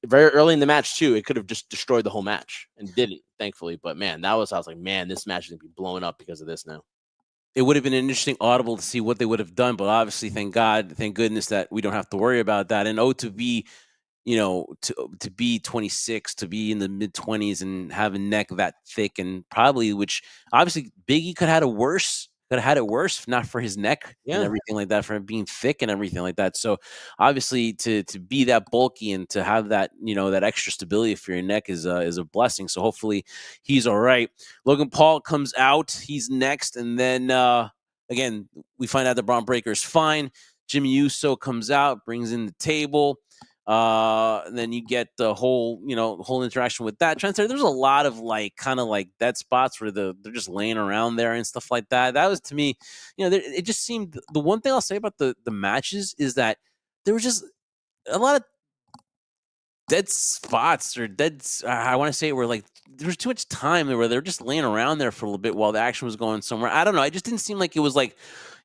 very early in the match too, it could have just destroyed the whole match and didn't, thankfully. But man, I was like, man, this match is gonna be blowing up because of this now. it would have been an interesting audible to see what they would have done, but obviously, thank goodness that we don't have to worry about that. And to be, to be 26, to be in the mid 20s and have a neck that thick, and probably, which obviously Biggie could have had it worse if not for his neck and Yeah. everything like that, for him being thick and everything like that. So obviously, to be that bulky and to have that, that extra stability for your neck is a blessing. So hopefully he's all right. Logan Paul comes out, he's next, and then again we find out that Braun Breaker is fine. Jimmy Uso comes out, brings in the table. And then you get the whole interaction with that. Trent said there's a lot of kind of like dead spots where they're just laying around there and stuff like that. That was, to me, it just seemed, the one thing I'll say about the matches is that there was just a lot of dead spots, or I want to say, where like there was too much time where they were just laying around there for a little bit while the action was going somewhere. I don't know. It just didn't seem like it was like,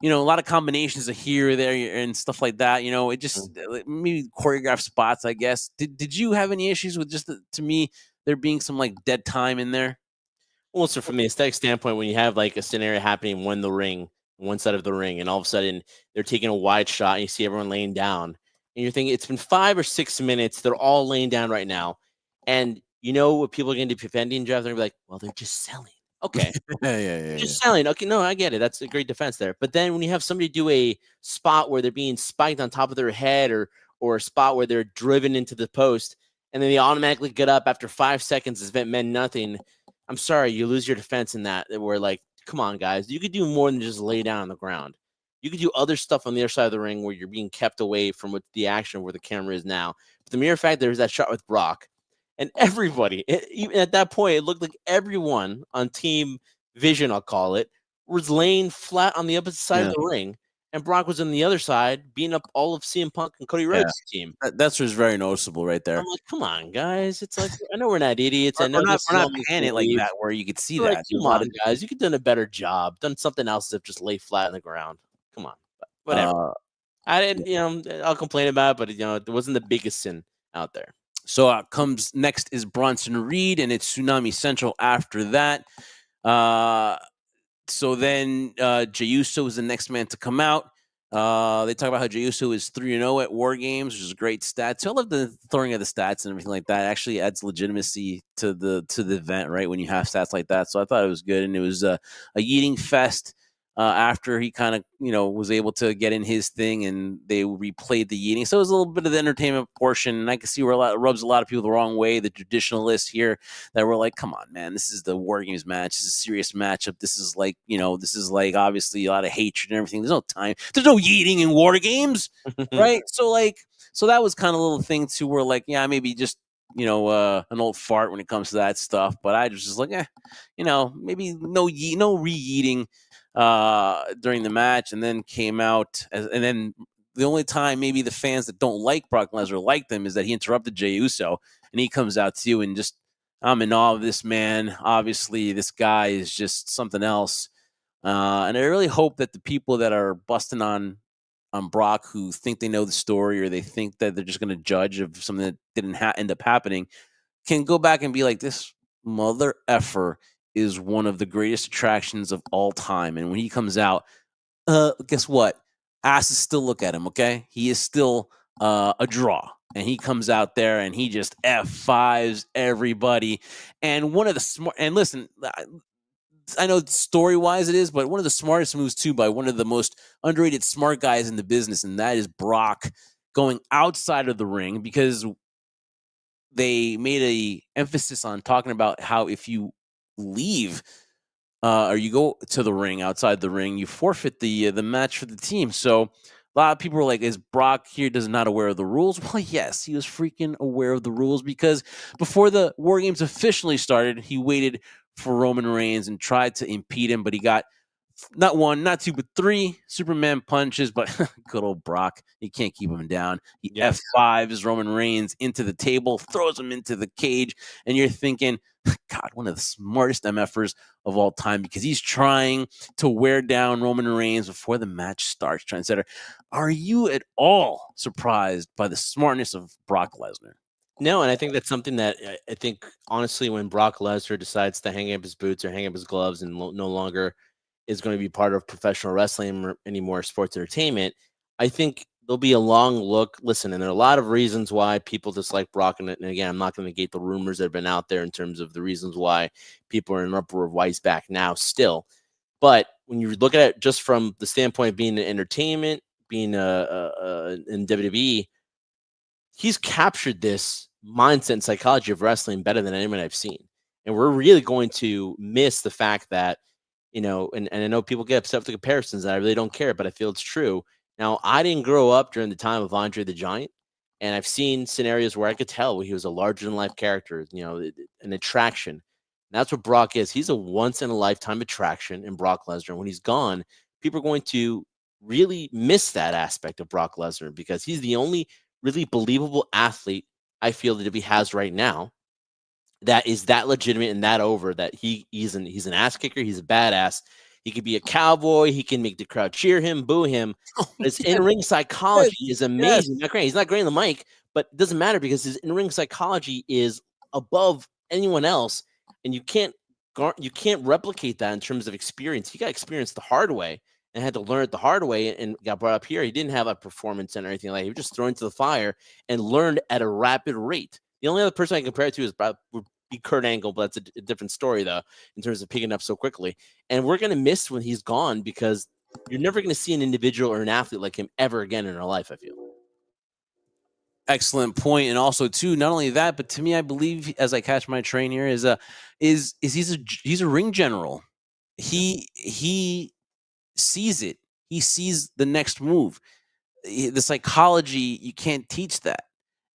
a lot of combinations of here, there, and stuff like that. It just maybe choreographed spots, I guess. Did you have any issues with just to me there being some like dead time in there? Well, so from the aesthetic standpoint, when you have like a scenario happening when the ring, one side of the ring, and all of a sudden they're taking a wide shot and you see everyone laying down, and you're thinking it's been 5 or 6 minutes, they're all laying down right now, and you know what people are going to be defending, Jeff? They're gonna be like, well, they're just selling. Okay, Yeah. just selling. Okay, no, I get it. That's a great defense there. But then when you have somebody do a spot where they're being spiked on top of their head, or a spot where they're driven into the post, and then they automatically get up after 5 seconds as if it meant nothing. I'm sorry, you lose your defense in that. Where like, come on, guys, you could do more than just lay down on the ground. You could do other stuff on the other side of the ring where you're being kept away from what the action where the camera is now. But the mere fact there's that shot with Brock, and everybody, even at that point, it looked like everyone on Team Vision, I'll call it, was laying flat on the opposite side of Yeah. the ring, and Brock was on the other side, beating up all of CM Punk and Cody Yeah. Rhodes' team. That's what's very noticeable right I'm there. like, come on, guys. It's like, I know we're not idiots. I know We're not this we're is not all make panning it like believe. that where you could see Like, that. There's come a lot on, of guys. You could have done a better job. Done something else than just lay flat on the ground. Come on. But whatever. uh I didn't, I'll complain about it, but it wasn't the biggest sin out there. So comes next is Bronson Reed, and it's Tsunami Central after that. Uh, so then Jey Uso is the next man to come out. They talk about how Jey Uso is 3-0 at WarGames, which is a great stat. So I love the throwing of the stats and everything like that. It actually adds legitimacy to the event, right? When you have stats like that. So I thought it was good, and it was a yeeting fest. After he kind of was able to get in his thing, and they replayed the yeeting, so it was a little bit of the entertainment portion, and I can see where rubs a lot of people the wrong way. The traditionalists here that were like, "Come on, man, this is the WarGames match. This is a serious matchup. This is like obviously a lot of hatred and everything. There's no time. There's no yeeting in WarGames, right?" So that was kind of a little thing too, where like, yeah, maybe just an old fart when it comes to that stuff, but I was just like, maybe no re-yeeting during the match, and then came out and then the only time maybe the fans that don't like Brock Lesnar like them is that he interrupted Jey Uso, and he comes out to you and just, I'm in awe of this man. Obviously, this guy is just something else. And I really hope that the people that are busting on Brock, who think they know the story, or they think that they're just going to judge of something that didn't end up happening, can go back and be like, this mother effer is one of the greatest attractions of all time. And when he comes out, guess what? Asses still look at him, okay? He is still a draw. And he comes out there and he just F5s everybody. And one of the smart, and listen, I know story wise it is, but one of the smartest moves too by one of the most underrated smart guys in the business, and that is Brock going outside of the ring, because they made a emphasis on talking about how if you leave or you go to the ring outside the ring, you forfeit the match for the team. So a lot of people were like, "Is Brock here does not aware of the rules?" Well, yes, he was freaking aware of the rules, because before the War Games officially started, he waited for Roman Reigns and tried to impede him, but he got not one, not two, but three Superman punches. But good old Brock, you can't keep him down. He Yes. F5s Roman Reigns into the table, throws him into the cage, and you're thinking, God, one of the smartest MFers of all time, because he's trying to wear down Roman Reigns before the match starts. Trendsetter, are you at all surprised by the smartness of Brock Lesnar? No, and I think that's something that I think honestly, when Brock Lesnar decides to hang up his boots or hang up his gloves and no longer is going to be part of professional wrestling or anymore sports entertainment, I think there'll be a long look. Listen, and there are a lot of reasons why people dislike Brock. And again, I'm not going to negate the rumors that have been out there in terms of the reasons why people are in an uproar of why he's back now still. But when you look at it just from the standpoint of being an entertainment, being in WWE, he's captured this mindset and psychology of wrestling better than anyone I've seen. And we're really going to miss the fact that, and I know people get upset with the comparisons, and I really don't care, but I feel it's true. Now, I didn't grow up during the time of Andre the Giant, and I've seen scenarios where I could tell he was a larger than life character, an attraction. And that's what Brock is. He's a once in a lifetime attraction in Brock Lesnar. When he's gone, people are going to really miss that aspect of Brock Lesnar, because he's the only really believable athlete I feel that he has right now that is that legitimate and that over, that he's an ass kicker, he's a badass. He could be a cowboy, he can make the crowd cheer him, boo him. His in-ring psychology is Yes. amazing. Not great. He's not great on the mic, but it doesn't matter because his in-ring psychology is above anyone else, and you can't replicate that in terms of experience. He got experience the hard way and had to learn it the hard way and got brought up here. He didn't have a performance center or anything like that. He was just thrown into the fire and learned at a rapid rate. The only other person I compare it to would be Kurt Angle, but that's a different story, though, in terms of picking up so quickly. And we're going to miss when he's gone, because you're never going to see an individual or an athlete like him ever again in our life, I feel. Excellent point. And also too, not only that, but to me, I believe, as I catch my train here, is he's a ring general. He sees it. He sees the next move. The psychology, you can't teach that.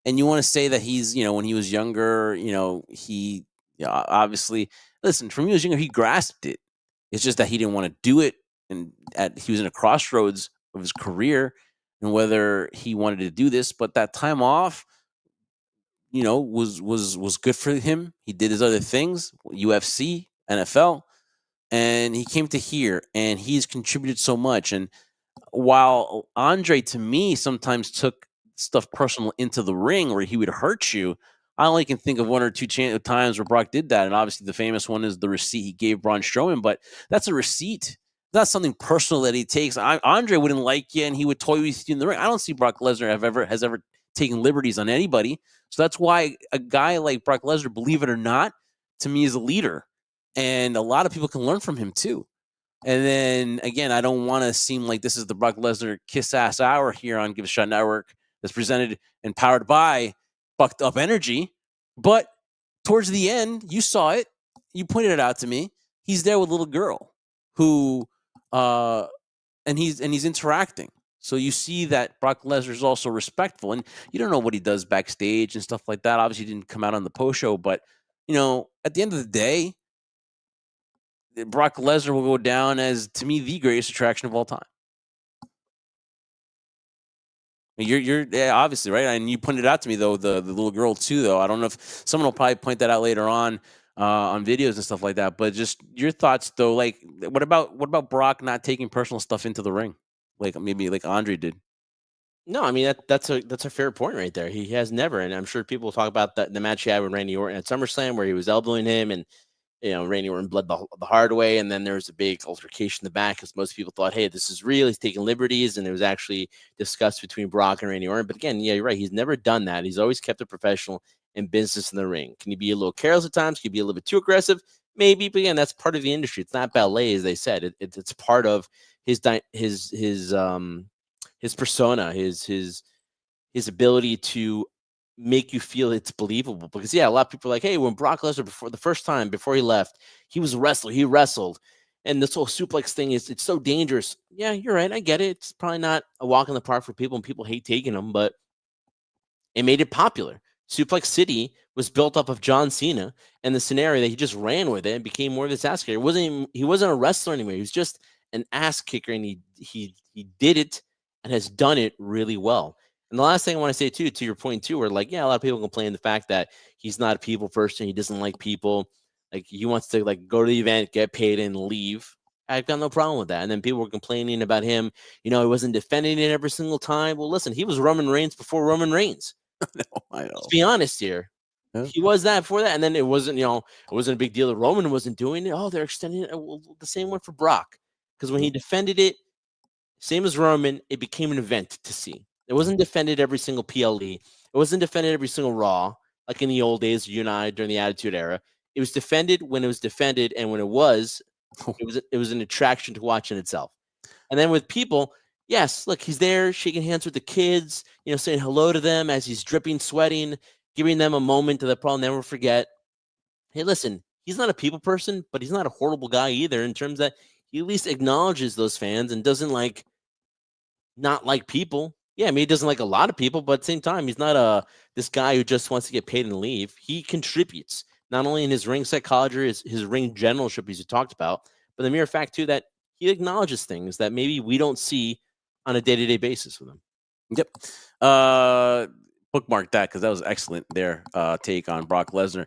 And you want to say that he's, when he was younger, he obviously, listen, from when he was younger, he grasped it. It's just that he didn't want to do it. And he was in a crossroads of his career and whether he wanted to do this, but that time off, was good for him. He did his other things, UFC, NFL, and he came to here and he's contributed so much. And while Andre, to me, sometimes took stuff personal into the ring where he would hurt you, I only can think of one or two times where Brock did that. And obviously, the famous one is the receipt he gave Braun Strowman, but that's a receipt. That's something personal that he takes. Andre wouldn't like you, and he would toy with you in the ring. I don't see Brock Lesnar has ever taken liberties on anybody. So that's why a guy like Brock Lesnar, believe it or not, to me is a leader, and a lot of people can learn from him too. And then again, I don't want to seem like this is the Brock Lesnar kiss ass hour here on Give a Shot Network that's presented and powered by Bucked Up Energy. But towards the end, you saw it. You pointed it out to me. He's there with a little girl who, and he's interacting. So you see that Brock Lesnar is also respectful, and you don't know what he does backstage and stuff like that. Obviously, he didn't come out on the post show, but at the end of the day, Brock Lesnar will go down as, to me, the greatest attraction of all time. You're obviously right, and you pointed out to me though the little girl too. Though I don't know if someone will probably point that out later on videos and stuff like that. But just your thoughts though, like what about Brock not taking personal stuff into the ring, like maybe like Andre did? No, I mean that's a fair point right there. He has never, and I'm sure people will talk about the match he had with Randy Orton at SummerSlam where he was elbowing him, and Randy Orton bled the hard way, and then there was a big altercation in the back because most people thought, hey, this is real. He's taking liberties, and it was actually discussed between Brock and Randy Orton. But again, yeah, you're right. He's never done that. He's always kept it professional and business in the ring. Can he be a little careless at times? Can he be a little bit too aggressive? Maybe, but again, that's part of the industry. It's not ballet, as they said. It's part of his persona, his ability to make you feel it's believable. Because yeah, a lot of people are like, hey, when Brock Lesnar before he left, he was a wrestler. He wrestled. And this whole suplex thing it's so dangerous. Yeah, you're right. I get it. It's probably not a walk in the park for people, and people hate taking them, but it made it popular. Suplex City was built up of John Cena and the scenario that he just ran with it and became more of this ass kicker. He wasn't a wrestler anymore. He was just an ass kicker, and he did it and has done it really well. And the last thing I want to say too, to your point too, where like, yeah, a lot of people complain the fact that he's not a people person. He doesn't like people. Like he wants to like go to the event, get paid, and leave. I've got no problem with that. And then people were complaining about him. He wasn't defending it every single time. Well, listen, he was Roman Reigns before Roman Reigns. No, I know. Let's be honest here. Yeah. He was that before that. And then it wasn't a big deal that Roman wasn't doing it. Oh, they're extending it. Well, the same one for Brock. Because when he defended it, same as Roman, it became an event to see. It wasn't defended every single PLE. It wasn't defended every single Raw, like in the old days, you and I during the Attitude Era. It was defended when it was defended, and when it was an attraction to watch in itself. And then with people, yes, look, he's there shaking hands with the kids, saying hello to them as he's dripping, sweating, giving them a moment that they'll probably never forget. Hey, listen, he's not a people person, but he's not a horrible guy either in terms that he at least acknowledges those fans and doesn't not like people. Yeah, I mean, he doesn't like a lot of people, but at the same time, he's not this guy who just wants to get paid and leave. He contributes, not only in his ring psychology, his ring generalship, as you talked about, but the mere fact, too, that he acknowledges things that maybe we don't see on a day-to-day basis with him. Yep. Bookmark that because that was excellent there take on Brock Lesnar.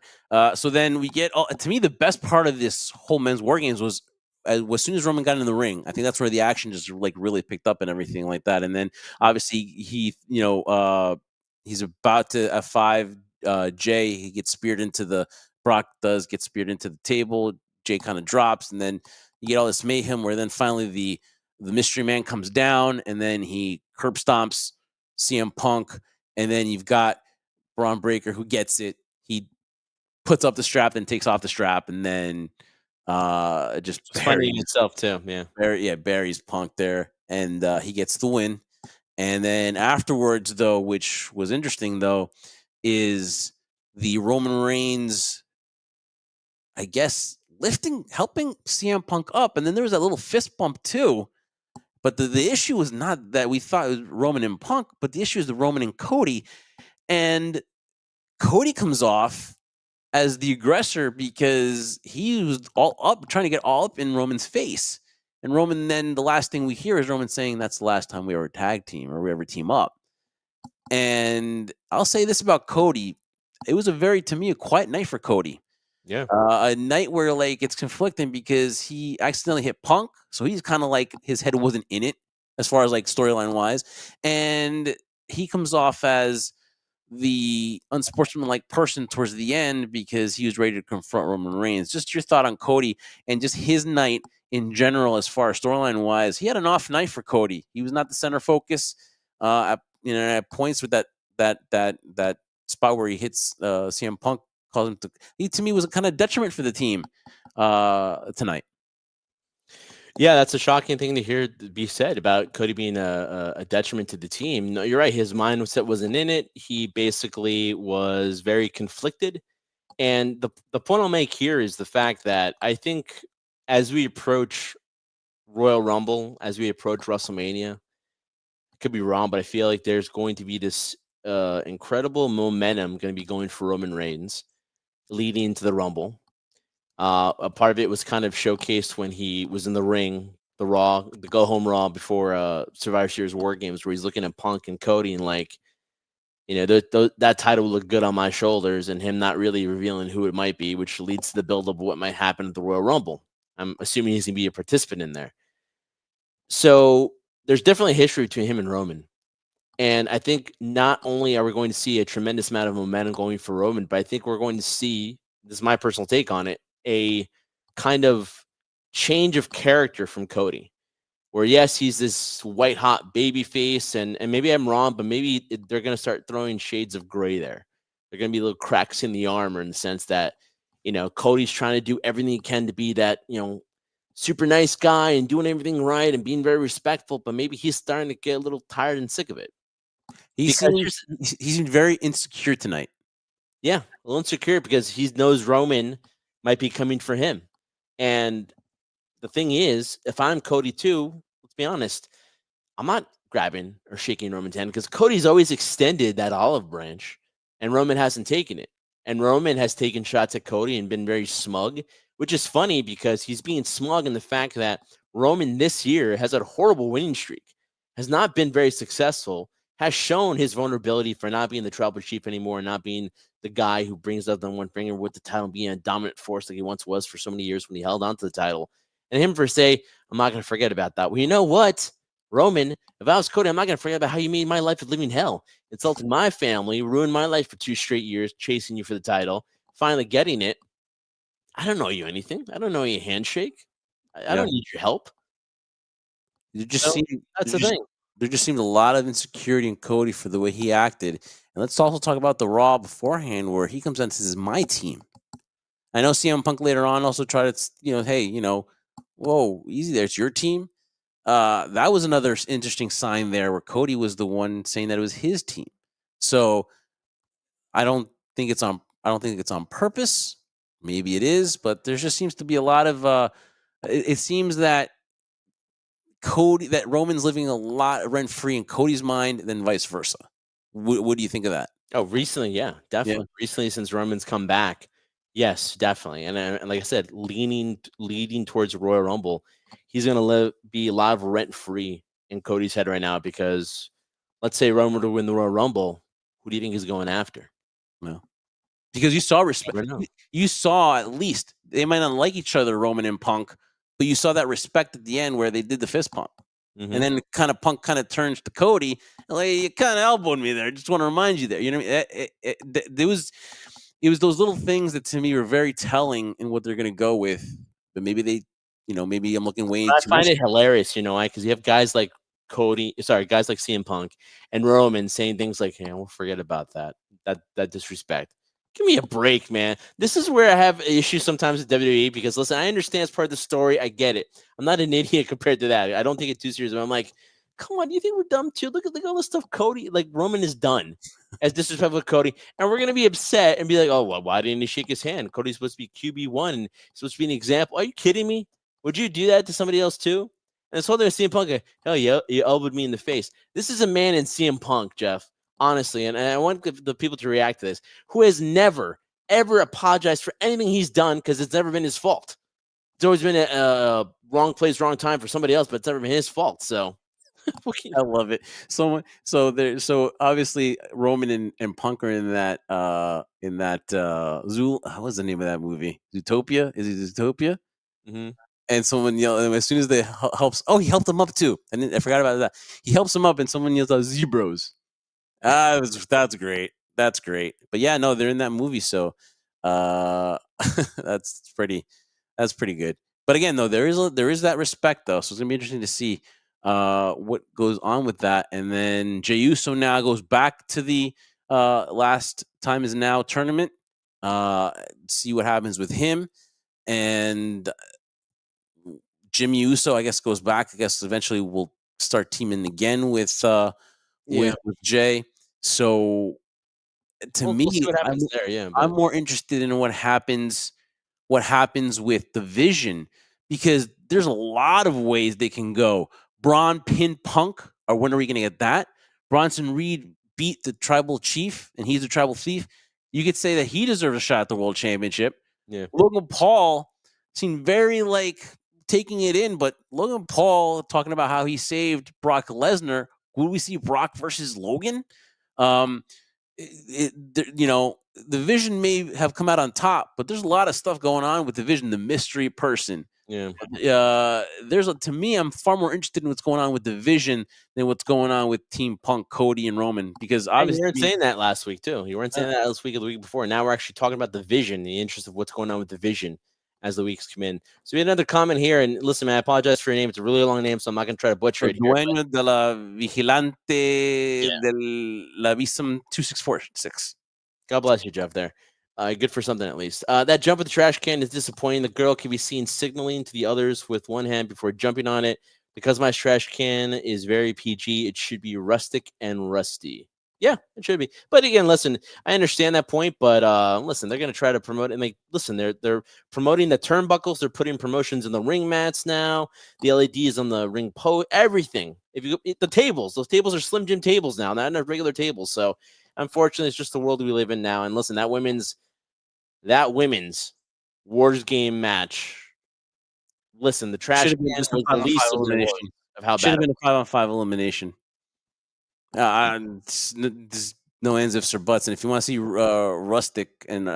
So then we get, to me, the best part of this whole men's war games was as soon as Roman got in the ring. I think that's where the action just like really picked up and everything like that. And then obviously he's about to F5 Jay. He gets speared into Brock gets speared into the table. Jay kind of drops, and then you get all this mayhem where then finally the mystery man comes down, and then he curb stomps CM Punk, and then you've got Braun Breaker who gets it. He puts up the strap, then takes off the strap, and then just buries itself too. Buries Punk there, and he gets the win. And then afterwards, though, which was interesting, though, is the Roman Reigns, I guess, helping CM Punk up, and then there was that little fist bump too. But the issue was not that we thought it was Roman and Punk, but the issue is the Roman and Cody. And Cody comes off as the aggressor because he was trying to get all up in Roman's face. And Roman, then the last thing we hear is Roman saying, that's the last time we ever tag team or we ever team up. And I'll say this about Cody. It was to me, a quiet night for Cody. Yeah. A night where like it's conflicting because he accidentally hit Punk. So he's kind of like his head wasn't in it. as far as like storyline wise, and he comes off as the unsportsmanlike person towards the end because he was ready to confront Roman Reigns. Just your thought on Cody and just his night in general, as far as storyline wise. He had an off night for Cody. He was not the center focus. At points with that spot where he hits CM Punk, calls him to me was a kind of detriment for the team tonight. Yeah, that's a shocking thing to hear be said about Cody being a detriment to the team. No, you're right. His mindset wasn't in it. He basically was very conflicted. And the point I'll make here is the fact that I think as we approach Royal Rumble, as we approach WrestleMania, I could be wrong, but I feel like there's going to be this incredible momentum going to be going for Roman Reigns leading into the Rumble. A part of it was kind of showcased when he was in the ring, the go home Raw before Survivor Series WarGames, where he's looking at Punk and Cody and like, that title will look good on my shoulders, and him not really revealing who it might be, which leads to the build of what might happen at the Royal Rumble. I'm assuming he's gonna be a participant in there. So there's definitely a history between him and Roman. And I think not only are we going to see a tremendous amount of momentum going for Roman, but I think we're going to see, this is my personal take on it, a kind of change of character from Cody. Where yes, he's this white hot baby face, and maybe I'm wrong, but maybe they're going to start throwing shades of gray there. They're going to be little cracks in the armor in the sense that, Cody's trying to do everything he can to be that, super nice guy and doing everything right and being very respectful, but maybe he's starting to get a little tired and sick of it. He's very insecure tonight. Yeah, a little insecure because he knows Roman might be coming for him. And the thing is, if I'm Cody too, let's be honest, I'm not grabbing or shaking Roman's hand because Cody's always extended that olive branch and Roman hasn't taken it. And Roman has taken shots at Cody and been very smug, which is funny because he's being smug in the fact that Roman this year has a horrible winning streak, has not been very successful, has shown his vulnerability for not being the tribal chief anymore, not being the guy who brings up the one finger with the title, being a dominant force like he once was for so many years when he held on to the title. And him for say, I'm not going to forget about that. Well, you know what, Roman, if I was Cody, I'm not going to forget about how you made my life a living hell, insulted my family, ruined my life for 2 straight years, chasing you for the title, finally getting it. I don't know you anything. I don't know your handshake. I don't need your help. That's the thing. There just seemed a lot of insecurity in Cody for the way he acted. And let's also talk about the Raw beforehand where he comes out and says, "This is my team." I know CM Punk later on also tried to, hey, whoa, easy there. It's your team. That was another interesting sign there where Cody was the one saying that it was his team. So I don't think it's on purpose. Maybe it is, but there just seems to be a lot of it seems that Roman's living a lot rent free in Cody's mind than vice versa. What do you think of that? Oh, recently, yeah, definitely. Yeah. Recently, since Roman's come back, yes, definitely. And like I said, leading towards Royal Rumble, he's going to be a lot of rent free in Cody's head right now because let's say Roman to win the Royal Rumble, who do you think he's going after? No, because you saw respect. You saw at least they might not like each other, Roman and Punk, but you saw that respect at the end where they did the fist pump. Mm-hmm. And then Punk turns to Cody, like, you kind of elbowed me there. I just want to remind you there. You know what I mean? It was those little things that to me were very telling in what they're going to go with. But maybe they, maybe I'm looking way. I find it hilarious, because you have guys like guys like CM Punk and Roman saying things like, "Hey, we'll forget about that disrespect." Give me a break, man. This is where I have issues sometimes with WWE because, listen, I understand it's part of the story. I get it. I'm not an idiot compared to that. I don't take it too seriously. I'm like, come on, do you think we're dumb too? Look at all the stuff Cody, like Roman has done as disrespectful with Cody. And we're going to be upset and be like, oh, well, why didn't he shake his hand? Cody's supposed to be QB1 and supposed to be an example. Are you kidding me? Would you do that to somebody else too? And this whole thing with CM Punk, hell yeah, you elbowed me in the face. This is a man in CM Punk, Jeff. Honestly, and I want the people to react to this, who has never, ever apologized for anything he's done because it's never been his fault. It's always been a wrong place, wrong time for somebody else, but it's never been his fault. So I love it. So obviously Roman and Punk are in that what's the name of that movie? Zootopia? Is it Zootopia? Mm-hmm. and someone yelled, and as soon as they helps, oh, he helped him up too. And I forgot about that. He helps him up, and someone yells out, "Zebros." That's great. That's great. But yeah, no, they're in that movie, so uh, that's pretty good. But again, though, there is that respect though, so it's gonna be interesting to see what goes on with that. And then Jey Uso now goes back to the last time is now tournament. See what happens with him. And Jimmy Uso, I guess, goes back. I guess eventually we'll start teaming again with with Jay. So to me, we'll see what happens there. Yeah, I'm but more interested in what happens with the Vision, because there's a lot of ways they can go. Braun pin Punk, or when are we going to get that? Bronson Reed beat the tribal chief, and he's a tribal thief. You could say that he deserves a shot at the world championship. yeah, Logan Paul seemed very like taking it in, but Logan Paul talking about how he saved Brock Lesnar. Would we see Brock versus Logan? Um, the Vision may have come out on top, but there's a lot of stuff going on with the Vision, the mystery person. yeah. To me, I'm far more interested in what's going on with the Vision than what's going on with Team Punk, Cody, and Roman, because And you weren't obviously, saying that last week too. You weren't saying that last week or the week before. Now we're actually talking about the Vision, the interest of what's going on with the Vision as the weeks come in. So we had another comment here, and listen, man, I apologize for your name. It's a really long name, so I'm not going to try to butcher it here. dueño de la vigilante Yeah. del la Visum 2646. God bless you, Jeff. There, good for something at least. That jump at the trash can is disappointing. The girl can be seen signaling to the others with one hand before jumping on it. Because my trash can is very PG, it should be rustic and rusty. Yeah, it should be. But again, listen, I understand that point, but listen, they're going to try to promote it. Like, listen, they're promoting the turnbuckles. They're putting promotions in the ring mats now. The LEDs on the ring everything. If you the tables, those tables are Slim Jim tables now, not regular tables. So unfortunately, it's just the world we live in now. And listen, that women's Wars game match. Listen, the trash Should have been can just a was the 5-on-5 least of their elimination. worries of how Should bad have it been a 5-on-5 elimination. There's no ands, ifs, or buts. And if you want to see rustic and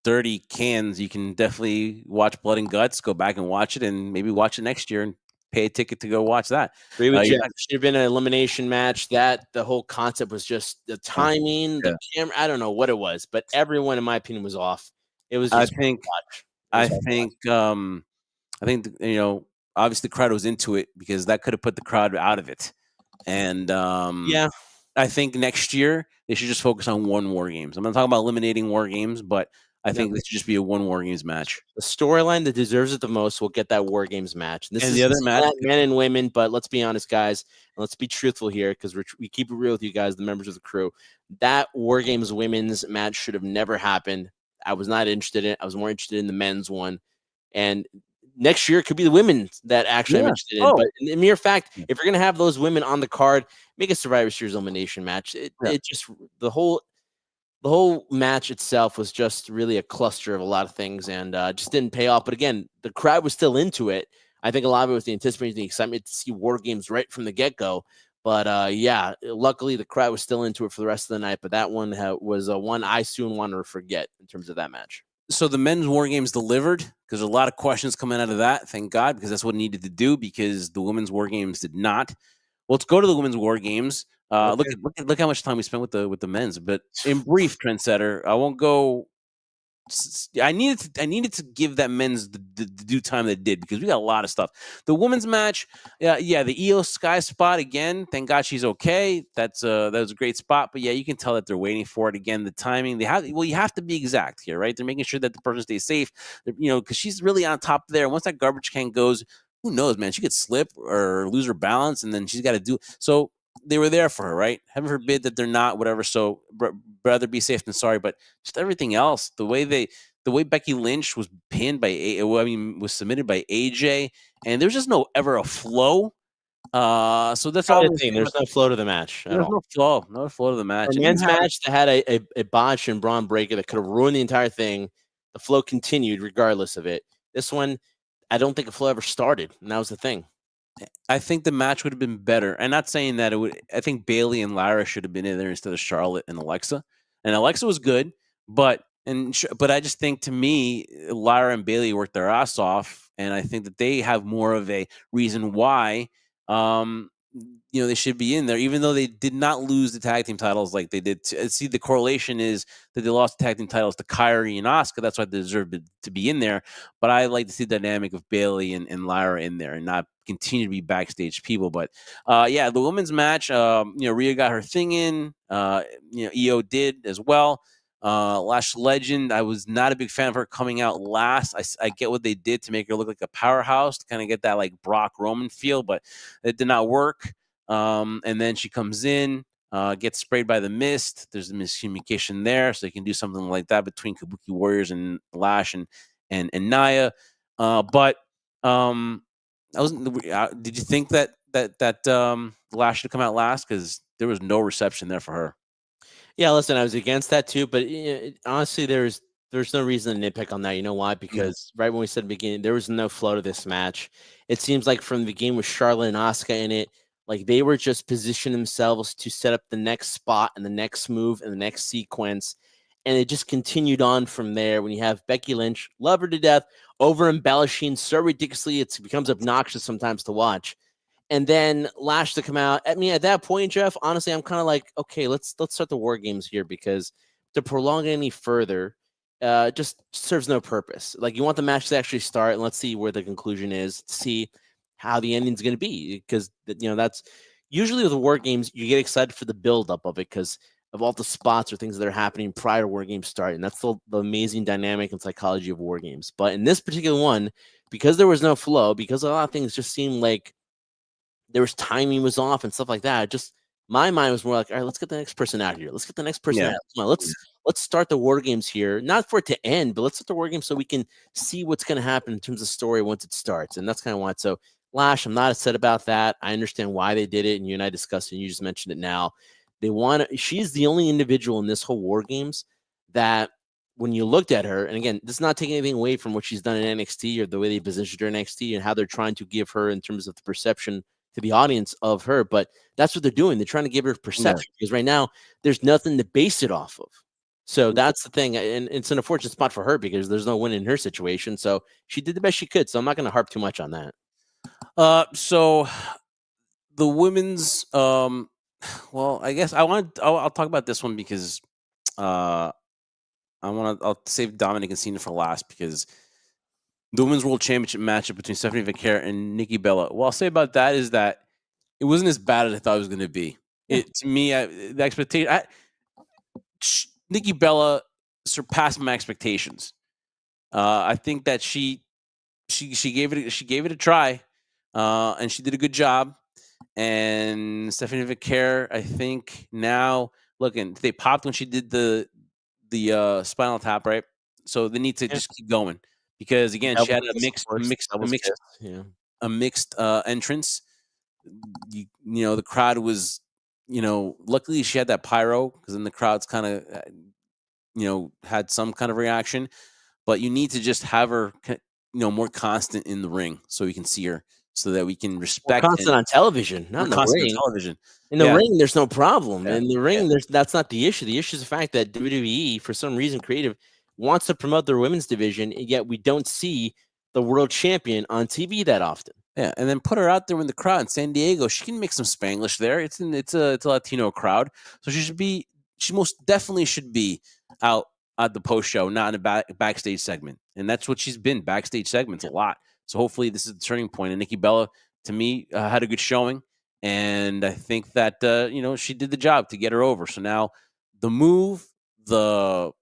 dirty cans, you can definitely watch Blood and Guts. Go back and watch it, and maybe watch it next year and pay a ticket to go watch that. Agree with You're Jeff. It should have been an elimination match. That the whole concept was just the timing, yeah. the camera. I don't know what it was, but everyone, in my opinion, was off. It was I just think watch. I think obviously the crowd was into it, because that could have put the crowd out of it. And Yeah, I think next year they should just focus on one War Games. I'm not talking about eliminating War Games, but I think this should just be a one War Games match. the storyline that deserves it the most will get that War Games match. And this And is the other match, men and women, but let's be honest, guys, and let's be truthful here, because we keep it real with you guys, the members of the crew. That War Games women's match should have never happened. I was not interested in it. I was more interested in the men's one. And next year it could be the women that actually I'm interested in. But in mere fact, if you're going to have those women on the card, make a Survivor Series elimination match. It just the whole match itself was just really a cluster of a lot of things, and just didn't pay off. But again, the crowd was still into it. I think a lot of it was the anticipation, the excitement to see War Games right from the get-go. But yeah, luckily the crowd was still into it for the rest of the night. But that one was one I soon want to forget in terms of that match. So the men's War Games delivered, because there's a lot of questions coming out of that. Thank God, because that's what it needed to do, because the women's War Games did not. Well, let's go to the women's War Games. Okay. Look how much time we spent with the men's. But in brief, Trendsetter, I won't go. I needed to give that men's the due time that it did, because we got a lot of stuff. The women's match, the Io Sky spot again. Thank God she's okay. That was a great spot. But yeah, you can tell that they're waiting for it again. The timing, you have to be exact here, right? They're making sure that the person stays safe. Because she's really on top there. Once that garbage can goes, who knows, man? She could slip or lose her balance, and then she's got to do so. They were there for her, right? Heaven forbid that they're not, whatever. So rather be safe than sorry. But just everything else, the way Becky Lynch was pinned was submitted by AJ, and there's just ever a flow. So that's all. The thing. There's no flow to the match at all. No flow to the match. The men's match that had a botch and Braun breaker that could have ruined the entire thing. The flow continued regardless of it. This one, I don't think a flow ever started, and that was the thing. I think the match would have been better. I'm not saying that it would. I think Bailey and Lara should have been in there instead of Charlotte and Alexa. And Alexa was good, but But I just think, to me, Lyra and Bailey worked their ass off, and I think that they have more of a reason why, um, they should be in there, even though they did not lose the tag team titles like they did. See, the correlation is that they lost the tag team titles to Kyrie and Asuka. That's why they deserve to be in there. But I like to see the dynamic of Bailey and Lyra in there, and not continue to be backstage people. But yeah, the women's match, Rhea got her thing in. Io did as well. Lash Legend, I was not a big fan of her coming out last. I get what they did to make her look like a powerhouse, to kind of get that like Brock Roman feel, but it did not work. And then she comes in, gets sprayed by the mist. There's a miscommunication there, so they can do something like that between Kabuki Warriors and Lash and Nia. But I wasn't. Did you think that Lash should come out last, because there was no reception there for her? Yeah, listen, I was against that too, but honestly, there's no reason to nitpick on that. You know why? Because right when we said the beginning, there was no flow to this match. It seems like from the beginning with Charlotte and Asuka in it, like they were just positioning themselves to set up the next spot and the next move and the next sequence, and it just continued on from there. When you have Becky Lynch, love her to death, over embellishing so ridiculously, it becomes obnoxious sometimes to watch. And then Lash to come out. I mean, at that point, Jeff, honestly, I'm kind of like, okay, let's start the war games here, because to prolong it any further just serves no purpose. Like, you want the match to actually start, and let's see where the conclusion is, to see how the ending's going to be, because that's usually with the war games, you get excited for the buildup of it because of all the spots or things that are happening prior to war games start, and that's the amazing dynamic and psychology of war games. But in this particular one, because there was no flow, because a lot of things just seemed like there was timing was off and stuff like that. Just my mind was more like, all right, let's get the next person out here. Let's get the next person out. Come on, let's start the war games here. Not for it to end, but let's start the war games so we can see what's going to happen in terms of story once it starts. And that's kind of why. So Lash, I'm not upset about that. I understand why they did it, and you and I discussed it, and you just mentioned it now. She's the only individual in this whole war games that, when you looked at her, and again, this is not taking anything away from what she's done in NXT or the way they positioned her in NXT and how they're trying to give her in terms of the perception to the audience of her, but that's what they're doing. They're trying to give her perception, because right now there's nothing to base it off of. So that's the thing, and it's an unfortunate spot for her because there's no win in her situation. So she did the best she could. So I'm not going to harp too much on that. So the women's, well, I guess I'll talk about this one because I'll save Dominic and Cena for last, because the Women's World Championship matchup between Stephanie Vaquer and Nikki Bella. What I'll say about that is that it wasn't as bad as I thought it was going to be. To me, the expectation, Nikki Bella surpassed my expectations. I think that she gave it a try, and she did a good job. And Stephanie Vaquer, I think now, looking, they popped when she did the spinal tap, right? So they need to just keep going, because again, she had a mixed entrance. The crowd was, luckily she had that pyro, because then the crowd's kind of, had some kind of reaction. But you need to just have her, more constant in the ring, so we can see her, so that we can respect. Constant on television, not in the ring. Television. In the ring, there's no problem. In the ring, that's not the issue. The issue is the fact that WWE, for some reason, creative, wants to promote their women's division, and yet we don't see the world champion on TV that often. Yeah, and then put her out there in the crowd in San Diego. She can make some Spanglish there. It's a Latino crowd, so she most definitely should be out at the post show, not in a backstage segment. And that's what she's been, backstage segments a lot. So hopefully this is the turning point. And Nikki Bella, to me, had a good showing, and I think that she did the job to get her over. So now the move, obviously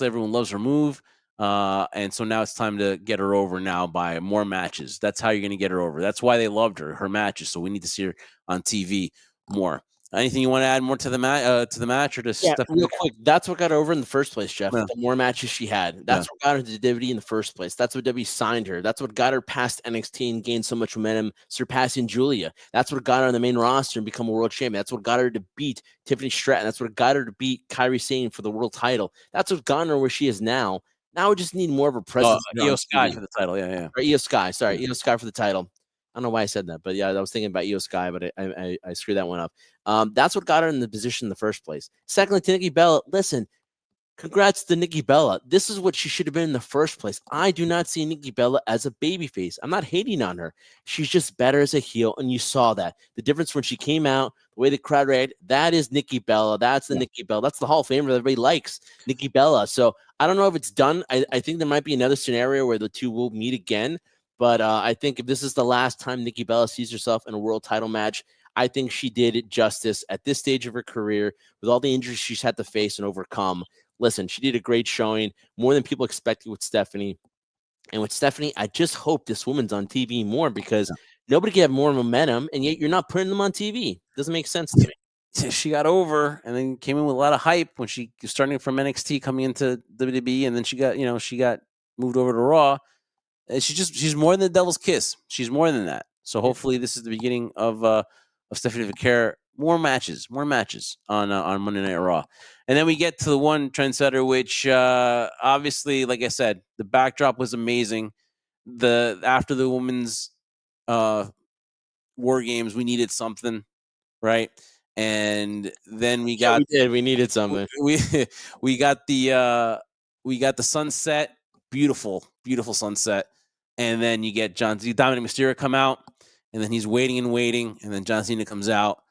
everyone loves her move. And so now it's time to get her over now by more matches. That's how you're going to get her over. That's why they loved her matches. So we need to see her on TV more. Anything you want to add more to the match, or just real quick? That's what got her over in the first place, Jeff. The more matches she had, that's what got her to WWE in the first place. That's what WWE signed her. That's what got her past NXT and gained so much momentum, surpassing Julia. That's what got her on the main roster and become a world champion. That's what got her to beat Tiffany Stratton. That's what got her to beat Kairi Sane for the world title. That's what got her where she is now. Now we just need more of a presence. Io Sky for the title, Or Io Sky, sorry, Io Sky for the title. I don't know why I said that, but yeah, I was thinking about Io Sky, but I screwed that one up. That's what got her in the position in the first place. Secondly, to Nikki Bella, listen, Congrats to Nikki Bella. This is what she should have been in the first place. I do not see Nikki Bella as a babyface. I'm not hating on her. She's just better as a heel, and you saw that. The difference when she came out, the way the crowd reacted, that is Nikki Bella. That's the Nikki Bella. That's the Hall of Famer that everybody likes, Nikki Bella. So I don't know if it's done. I think there might be another scenario where the two will meet again. But I think if this is the last time Nikki Bella sees herself in a world title match, I think she did it justice at this stage of her career with all the injuries she's had to face and overcome. Listen, she did a great showing, more than people expected with Stephanie. And with Stephanie, I just hope this woman's on TV more because nobody can have more momentum, and yet you're not putting them on TV. Doesn't make sense to me. She got over and then came in with a lot of hype when she was starting from NXT coming into WWE, and then she got moved over to Raw. And she's more than the Devil's Kiss. She's more than that. So hopefully this is the beginning of Stephanie Vaquer. More matches on Monday Night Raw, and then we get to the one trendsetter, which obviously, like I said, the backdrop was amazing. After the women's War Games, we needed something, right? And then we got we needed something. We got the sunset, beautiful sunset, and then you get Dominic Mysterio come out, and then he's waiting, and then John Cena comes out.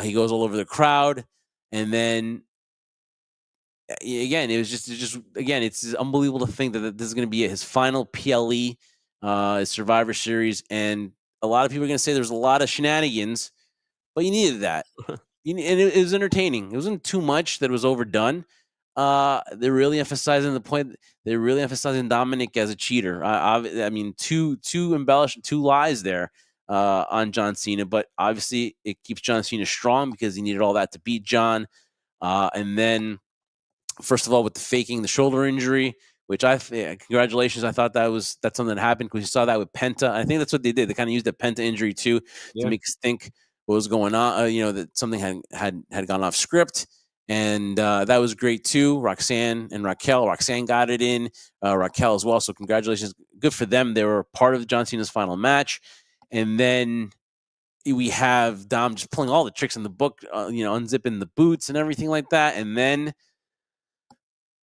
He goes all over the crowd, and then again, it's unbelievable to think that this is going to be his final PLE, his Survivor Series, and a lot of people are going to say there's a lot of shenanigans, but you needed that. And it was entertaining. It wasn't too much that was overdone. They're really emphasizing the point. They're really emphasizing Dominic as a cheater. I mean, two lies there on John Cena, but obviously it keeps John Cena strong because he needed all that to beat John. And then, first of all, with the faking the shoulder injury, which congratulations. I thought that's something that happened because you saw that with Penta. I think that's what they did. They kind of used the Penta injury too to make us think what was going on. That something had gone off script. And that was great too. Roxanne and Raquel. Roxanne got it in. Raquel as well. So congratulations. Good for them. They were part of John Cena's final match. And then we have Dom just pulling all the tricks in the book, unzipping the boots and everything like that. And then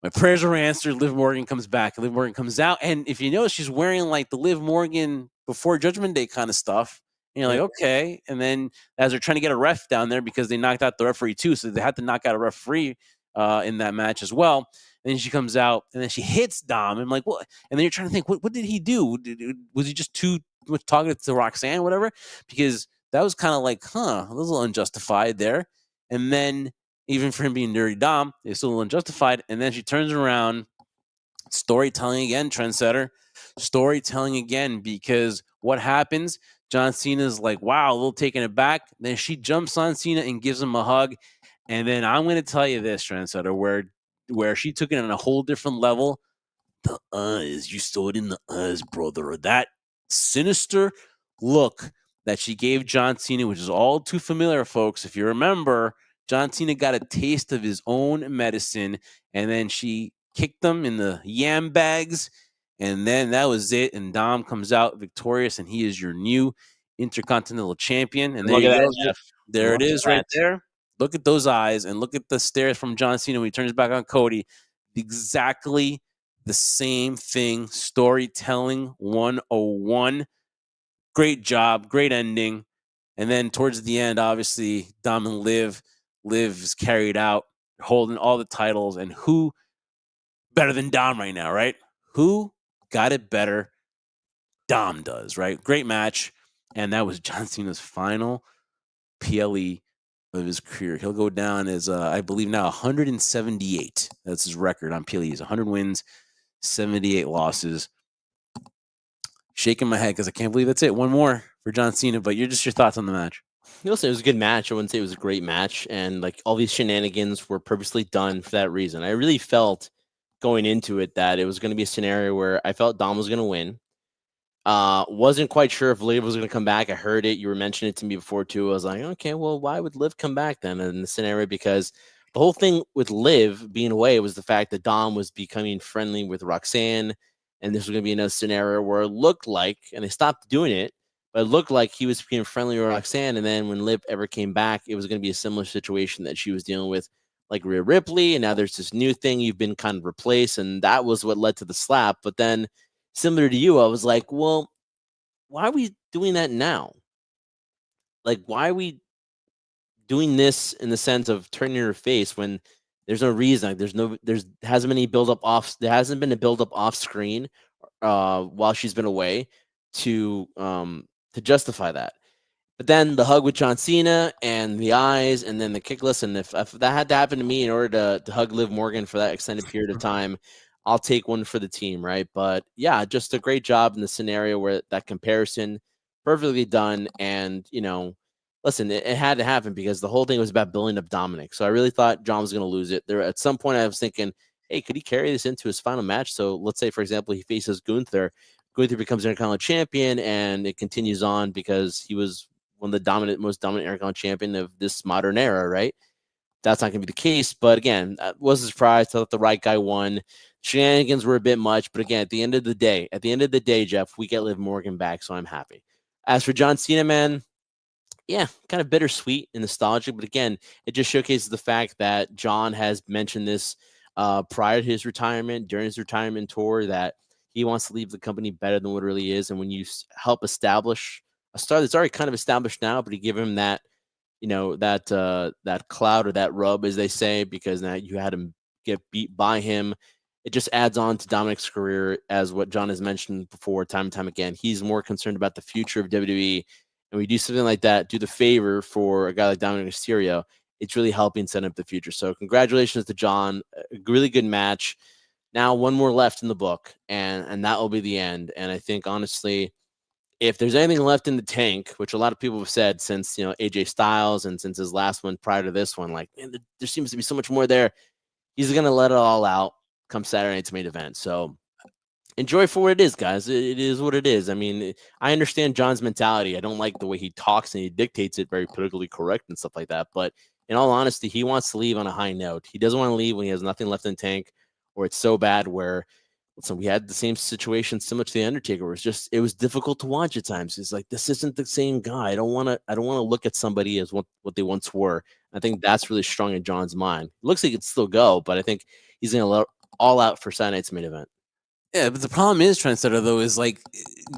my prayers are answered. Liv Morgan comes back. Liv Morgan comes out. And if you notice, she's wearing like the Liv Morgan before Judgment Day kind of stuff. And you're like, okay. And then as they're trying to get a ref down there because they knocked out the referee too. So they had to knock out a referee in that match as well. And then she comes out and then she hits Dom. And I'm like, what? And then you're trying to think, what did he do? Was he just too much talking to Roxanne, whatever? Because that was kind of like, a little unjustified there. And then even for him being Dirty Dom, it's a little unjustified. And then she turns around, storytelling again, trendsetter, storytelling again, because what happens? John Cena's like, wow, a little taken aback. Then she jumps on Cena and gives him a hug. And then I'm going to tell you this, trendsetter, where she took it on a whole different level. The eyes, you saw it in the eyes, brother. That sinister look that she gave John Cena, which is all too familiar, folks. If you remember, John Cena got a taste of his own medicine, and then she kicked him in the yam bags, and then that was it. And Dom comes out victorious, and he is your new Intercontinental Champion. And there you go. There it is right there. Look at those eyes, and look at the stares from John Cena when he turns back on Cody. Exactly the same thing. Storytelling 101. Great job. Great ending. And then towards the end, obviously, Dom and Liv is carried out, holding all the titles. And who better than Dom right now, right? Who got it better? Dom does, right? Great match. And that was John Cena's final PLE of his career. He'll go down as, I believe now, 178. That's his record on PLEs. 100 wins, 78 losses. Shaking my head because I can't believe that's it. One more for John Cena, but your thoughts on the match. Listen, it was a good match. I wouldn't say it was a great match. And like all these shenanigans were purposely done for that reason. I really felt going into it that it was going to be a scenario where I felt Dom was going to win. Wasn't quite sure if Liv was going to come back. I heard it. You were mentioning it to me before too. I was like, okay, well, why would Liv come back then in the scenario? Because the whole thing with Liv being away was the fact that Dom was becoming friendly with Roxanne. And this was going to be another scenario where it looked like, and they stopped doing it, but it looked like he was becoming friendly with Roxanne. And then when Liv ever came back, it was going to be a similar situation that she was dealing with like Rhea Ripley, and now there's this new thing you've been kind of replaced, and that was what led to the slap. But then, similar to you, I was like, well, why are we doing that now? Like, why are we doing this in the sense of turning her face when there's no reason? Like, there's hasn't been any build up off. There hasn't been a build up off screen while she's been away to justify that. But then the hug with John Cena and the eyes and then the kickless. And if that had to happen to me in order to hug Liv Morgan for that extended period of time, I'll take one for the team, right? But yeah, just a great job in the scenario where that comparison perfectly done. And, listen, it had to happen because the whole thing was about building up Dominic. So I really thought John was going to lose it. There at some point I was thinking, hey, could he carry this into his final match? So let's say, for example, he faces Gunther. Gunther becomes Intercontinental Champion, and it continues on because he was one of the most dominant Intercontinental champion of this modern era, right? That's not going to be the case. But again, I wasn't surprised. I thought the right guy won. Shenanigans were a bit much, but again, at the end of the day, Jeff, we get Liv Morgan back, so I'm happy. As for John Cena, man, yeah, kind of bittersweet and nostalgic, but again, it just showcases the fact that John has mentioned this prior to his retirement, during his retirement tour, that he wants to leave the company better than what it really is. And when you help establish a star that's already kind of established now, but you give him that, that cloud or that rub, as they say, because now you had him get beat by him. It just adds on to Dominic's career, as what John has mentioned before, time and time again. He's more concerned about the future of WWE. And we do something like that, do the favor for a guy like Dominic Mysterio, it's really helping set up the future. So congratulations to John. A really good match. Now one more left in the book, and that will be the end. And I think, honestly, if there's anything left in the tank, which a lot of people have said since, AJ Styles and since his last one prior to this one, like, man, there seems to be so much more there. He's going to let it all out come Saturday night's main event. So enjoy for what it is, guys. It is what it is. I mean, I understand John's mentality. I don't like the way he talks and he dictates it very politically correct and stuff like that. But in all honesty, he wants to leave on a high note. He doesn't want to leave when he has nothing left in the tank, or it's so bad where, listen, we had the same situation similar to the Undertaker, where it was difficult to watch at times. It's like, this isn't the same guy. I don't want to look at somebody as what they once were. I think that's really strong in John's mind. It looks like it still go, but I think he's going to let all out for Saturday night's main event. Yeah, but the problem is, Trendsetter, though, is like,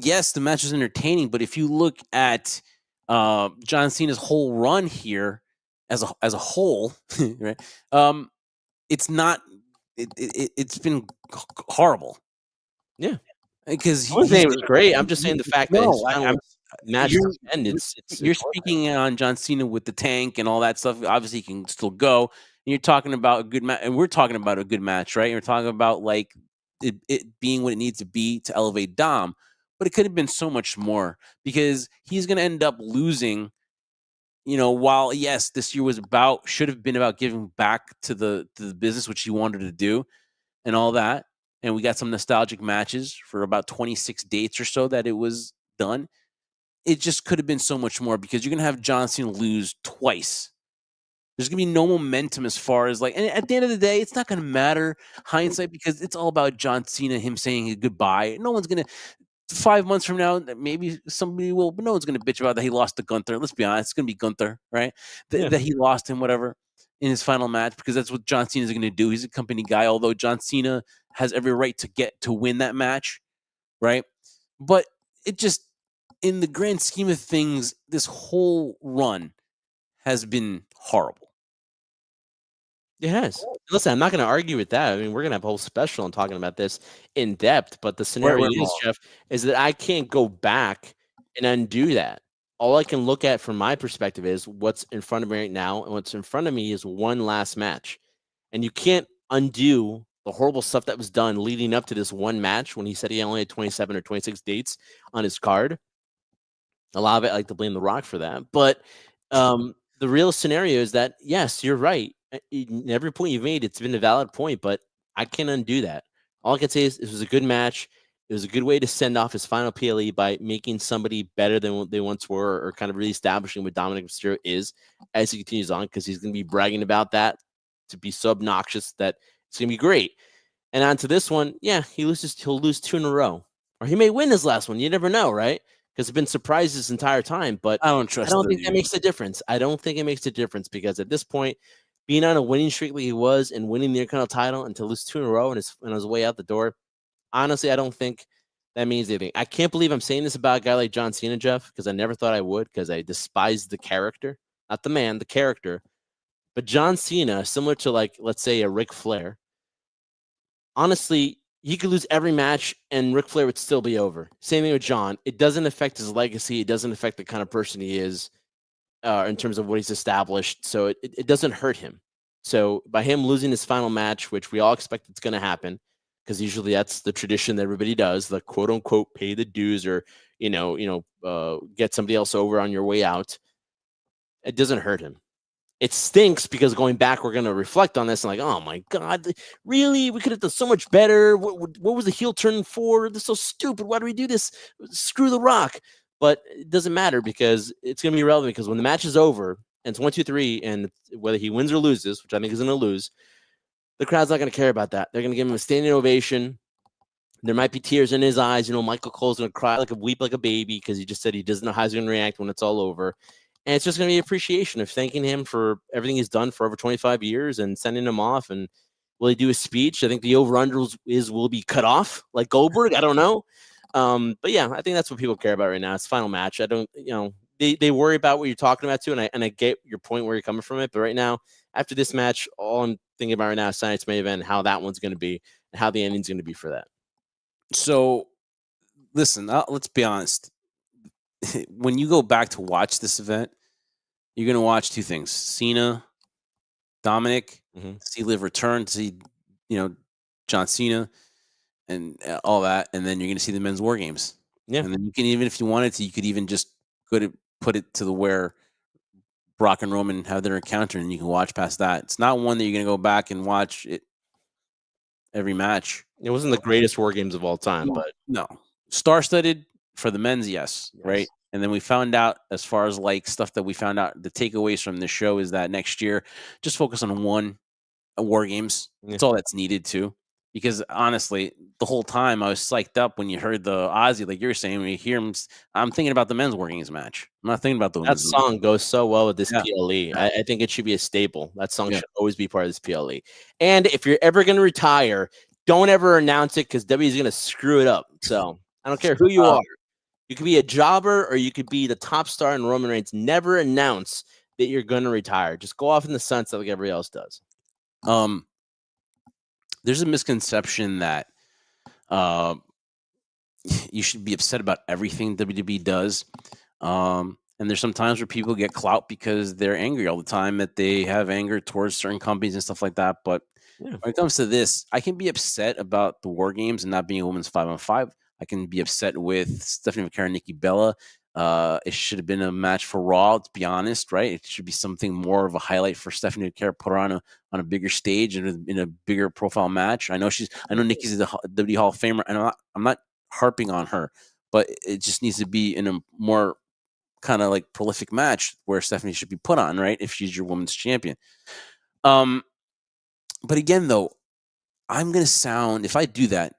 yes, the match is entertaining, but if you look at John Cena's whole run here as a whole, right? It's not. It's been horrible. Yeah, because I wasn't saying it was great. I'm just saying the fact that his final match ended. You're speaking on John Cena with the tank and all that stuff. Obviously, he can still go. And you're talking about a good match, and we're talking about a good match, right? You're talking about like it being what it needs to be to elevate Dom, but it could have been so much more because he's going to end up losing. While yes, this year should have been about giving back to the business, which he wanted to do, and all that. And we got some nostalgic matches for about 26 dates or so that it was done. It just could have been so much more because you're going to have John Cena lose twice. There's going to be no momentum as far as and at the end of the day, it's not going to matter hindsight because it's all about John Cena, him saying goodbye. No one's going to, 5 months from now, maybe somebody will, but no one's going to bitch about that he lost to Gunther. Let's be honest, it's going to be Gunther, right? That he lost him, whatever, in his final match because that's what John Cena is going to do. He's a company guy, although John Cena has every right to win that match, right? But it just, in the grand scheme of things, this whole run has been horrible. It has. Listen, I'm not going to argue with that. I mean, we're going to have a whole special on talking about this in depth. But the scenario is, Jeff, is that I can't go back and undo that. All I can look at from my perspective is what's in front of me right now. And what's in front of me is one last match. And you can't undo the horrible stuff that was done leading up to this one match when he said he only had 27 or 26 dates on his card. A lot of it, I like to blame The Rock for that. But the real scenario is that, yes, you're right. In every point you've made, it's been a valid point, but I can't undo that. All I can say is it was a good match. It was a good way to send off his final PLE by making somebody better than what they once were, or kind of really establishing what Dominic Mysterio is as he continues on, because he's going to be bragging about that to be so obnoxious that it's going to be great. And on to this one, yeah, he'll lose 2 in a row, or he may win his last one. You never know, right? Because it's been surprised this entire time, but I don't think that makes a difference. I don't think it makes a difference because at this point, being on a winning streak like he was and winning the Intercontinental title and to lose 2 in a row and on his way out the door. Honestly, I don't think that means anything. I can't believe I'm saying this about a guy like John Cena, Jeff, because I never thought I would, because I despise the character, not the man, the character. But John Cena, similar to, like, let's say a Ric Flair, honestly, he could lose every match and Ric Flair would still be over. Same thing with John. It doesn't affect his legacy. It doesn't affect the kind of person he is in terms of what he's established. So it doesn't hurt him. So by him losing his final match, which we all expect it's going to happen, because usually that's the tradition that everybody does, the quote unquote pay the dues or get somebody else over on your way out. It doesn't hurt him. It stinks because going back, we're going to reflect on this and like, oh my God, really? We could have done so much better. What was the heel turn for? This is so stupid. Why do we do this? Screw The Rock. But it doesn't matter because it's going to be irrelevant, because when the match is over and it's 1, 2, 3, and whether he wins or loses, which I think is going to lose, the crowd's not going to care about that. They're going to give him a standing ovation. There might be tears in his eyes. Michael Cole's going to cry weep like a baby because he just said he doesn't know how he's going to react when it's all over. And it's just going to be appreciation of thanking him for everything he's done for over 25 years and sending him off. And will he do a speech? I think the over-under will be cut off like Goldberg. I don't know. But yeah, I think that's what people care about right now. It's final match. I don't, they worry about what you're talking about too. And I get your point where you're coming from it. But right now, after this match, all I'm thinking about right now is tonight's main event, how that one's going to be and how the ending's going to be for that. So listen, let's be honest. When you go back to watch this event, you're going to watch two things: Cena, Dominic, see Liv return, see John Cena, and all that, and then you're going to see the men's War Games. Yeah, and then you can, even if you wanted to, you could even just go to put it to the where Brock and Roman have their encounter, and you can watch past that. It's not one that you're going to go back and watch it every match. It wasn't the greatest War Games of all time, but no, star-studded for the men's, yes, right? And then we found out, as far as like stuff that we found out, the takeaways from this show is that next year, just focus on one War Games. That's all that's needed too. Because honestly, the whole time I was psyched up when you heard the Ozzy, like you're saying, when you hear him, I'm thinking about the men's War Games match. I'm not thinking about the women's. That song goes so well with this PLE. I think it should be a staple. That song should always be part of this PLE. And if you're ever going to retire, don't ever announce it, because W is going to screw it up. So I don't care who you are. You could be a jobber or you could be the top star in Roman Reigns. Never announce that you're going to retire. Just go off in the sunset like everybody else does. There's a misconception that you should be upset about everything WWE does. And there's some times where people get clout because they're angry all the time, that they have anger towards certain companies and stuff like that. But when it comes to this, I can be upset about the War Games and not being a women's 5-on-5. I can be upset with Stephanie McMahon and Nikki Bella. It should have been a match for Raw, to be honest, right? It should be something more of a highlight for Stephanie McMahon, put her on a bigger stage and in a bigger profile match. I know Nikki's the WWE Hall of Famer, and I'm not harping on her, but it just needs to be in a more kind of like prolific match where Stephanie should be put on, right? If she's your women's champion. But again, though, I'm going to sound, if I do that,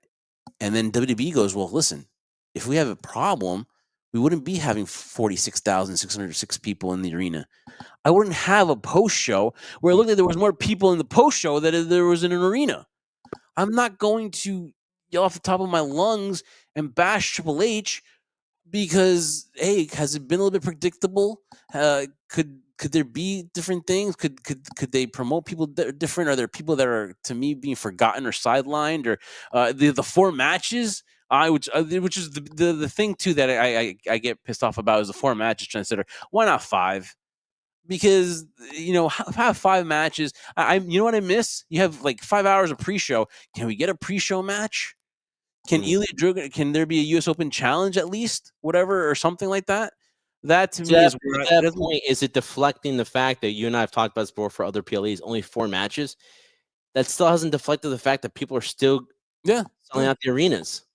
and then WWE goes, well, listen, if we have a problem, we wouldn't be having 46,606 people in the arena. I wouldn't have a post show where it looked like there was more people in the post show than there was in an arena. I'm not going to yell off the top of my lungs and bash Triple H because, hey, has it been a little bit predictable? Could there be different things? Could they promote people different? Are there people that are, to me, being forgotten or sidelined? Or the 4 matches, which is the thing too that I get pissed off about, is the 4 matches transgender. Why not 5? Because have 5 matches. You know what I miss? You have like 5 hours of pre-show. Can we get a pre-show match? Can Ilya Dragunov? Can there be a U.S. Open challenge at least, whatever, or something like that? That to me is where that point. Is it deflecting the fact that you and I have talked about this before for other PLEs, only 4 matches? That still hasn't deflected the fact that people are still selling out the arenas.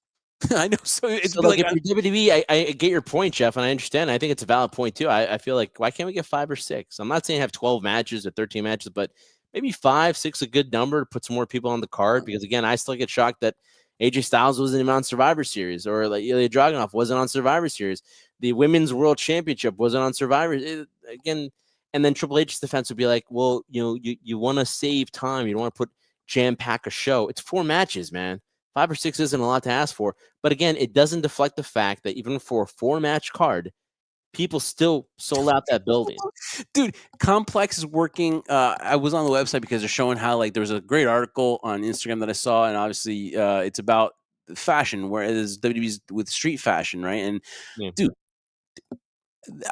I know. So it's like if you're WWE, I get your point, Jeff, and I understand. I think it's a valid point too. I feel like, why can't we get 5 or 6? I'm not saying have 12 matches or 13 matches, but maybe 5, 6 a good number to put some more people on the card. Because again, I still get shocked that AJ Styles wasn't even on Survivor Series, or like Ilya Dragunov wasn't on Survivor Series. The Women's World Championship wasn't on Survivor again. And then Triple H's defense would be like, well, you want to save time. You don't want to put jam pack a show. It's 4 matches, man. 5 or 6 isn't a lot to ask for. But again, it doesn't deflect the fact that even for a 4-match card, people still sold out that building. Dude, Complex is working. I was on the website because they're showing how, like, there was a great article on Instagram that I saw, and obviously it's about fashion, whereas WWE's with street fashion, right? And Yeah. dude,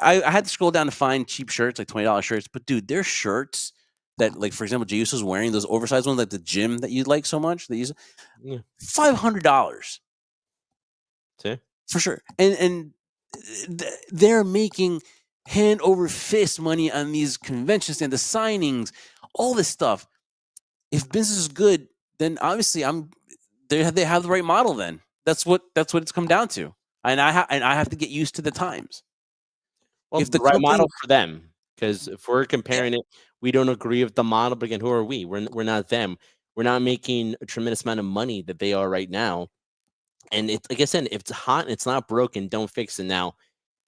I had to scroll down to find cheap shirts, like $20 shirts, but dude, there's shirts that, like, for example, Jey Uso's wearing, those oversized ones, like the gym that you like so much, that you Yeah. $500 See? for sure. And they're making hand over fist money on these conventions and the signings, all this stuff. If business is good, then obviously they have the right model. Then that's what it's come down to, and I have to get used to the times. Well, If the the right company, model for them, because if we're comparing it, we don't agree with the model. But again, who are we? We're not them. We're not making a tremendous amount of money that they are right now. And it's like I said, if it's hot and it's not broken, don't fix it. Now,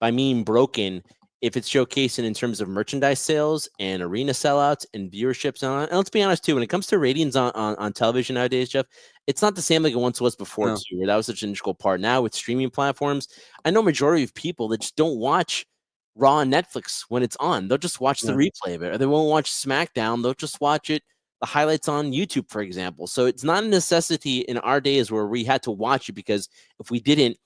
by mean broken, if it's showcasing in terms of merchandise sales and arena sellouts and viewerships on, and let's be honest too, when it comes to ratings on television nowadays, Jeff, it's not the same like it once was before No. too, where that was such an integral part. Now with streaming platforms, I know majority of people that just don't watch Raw on Netflix when it's on. They'll just watch the Yeah. replay of it, or they won't watch SmackDown. They'll just watch it, the highlights on YouTube, for example. So it's not a necessity in our days where we had to watch it, because if we didn't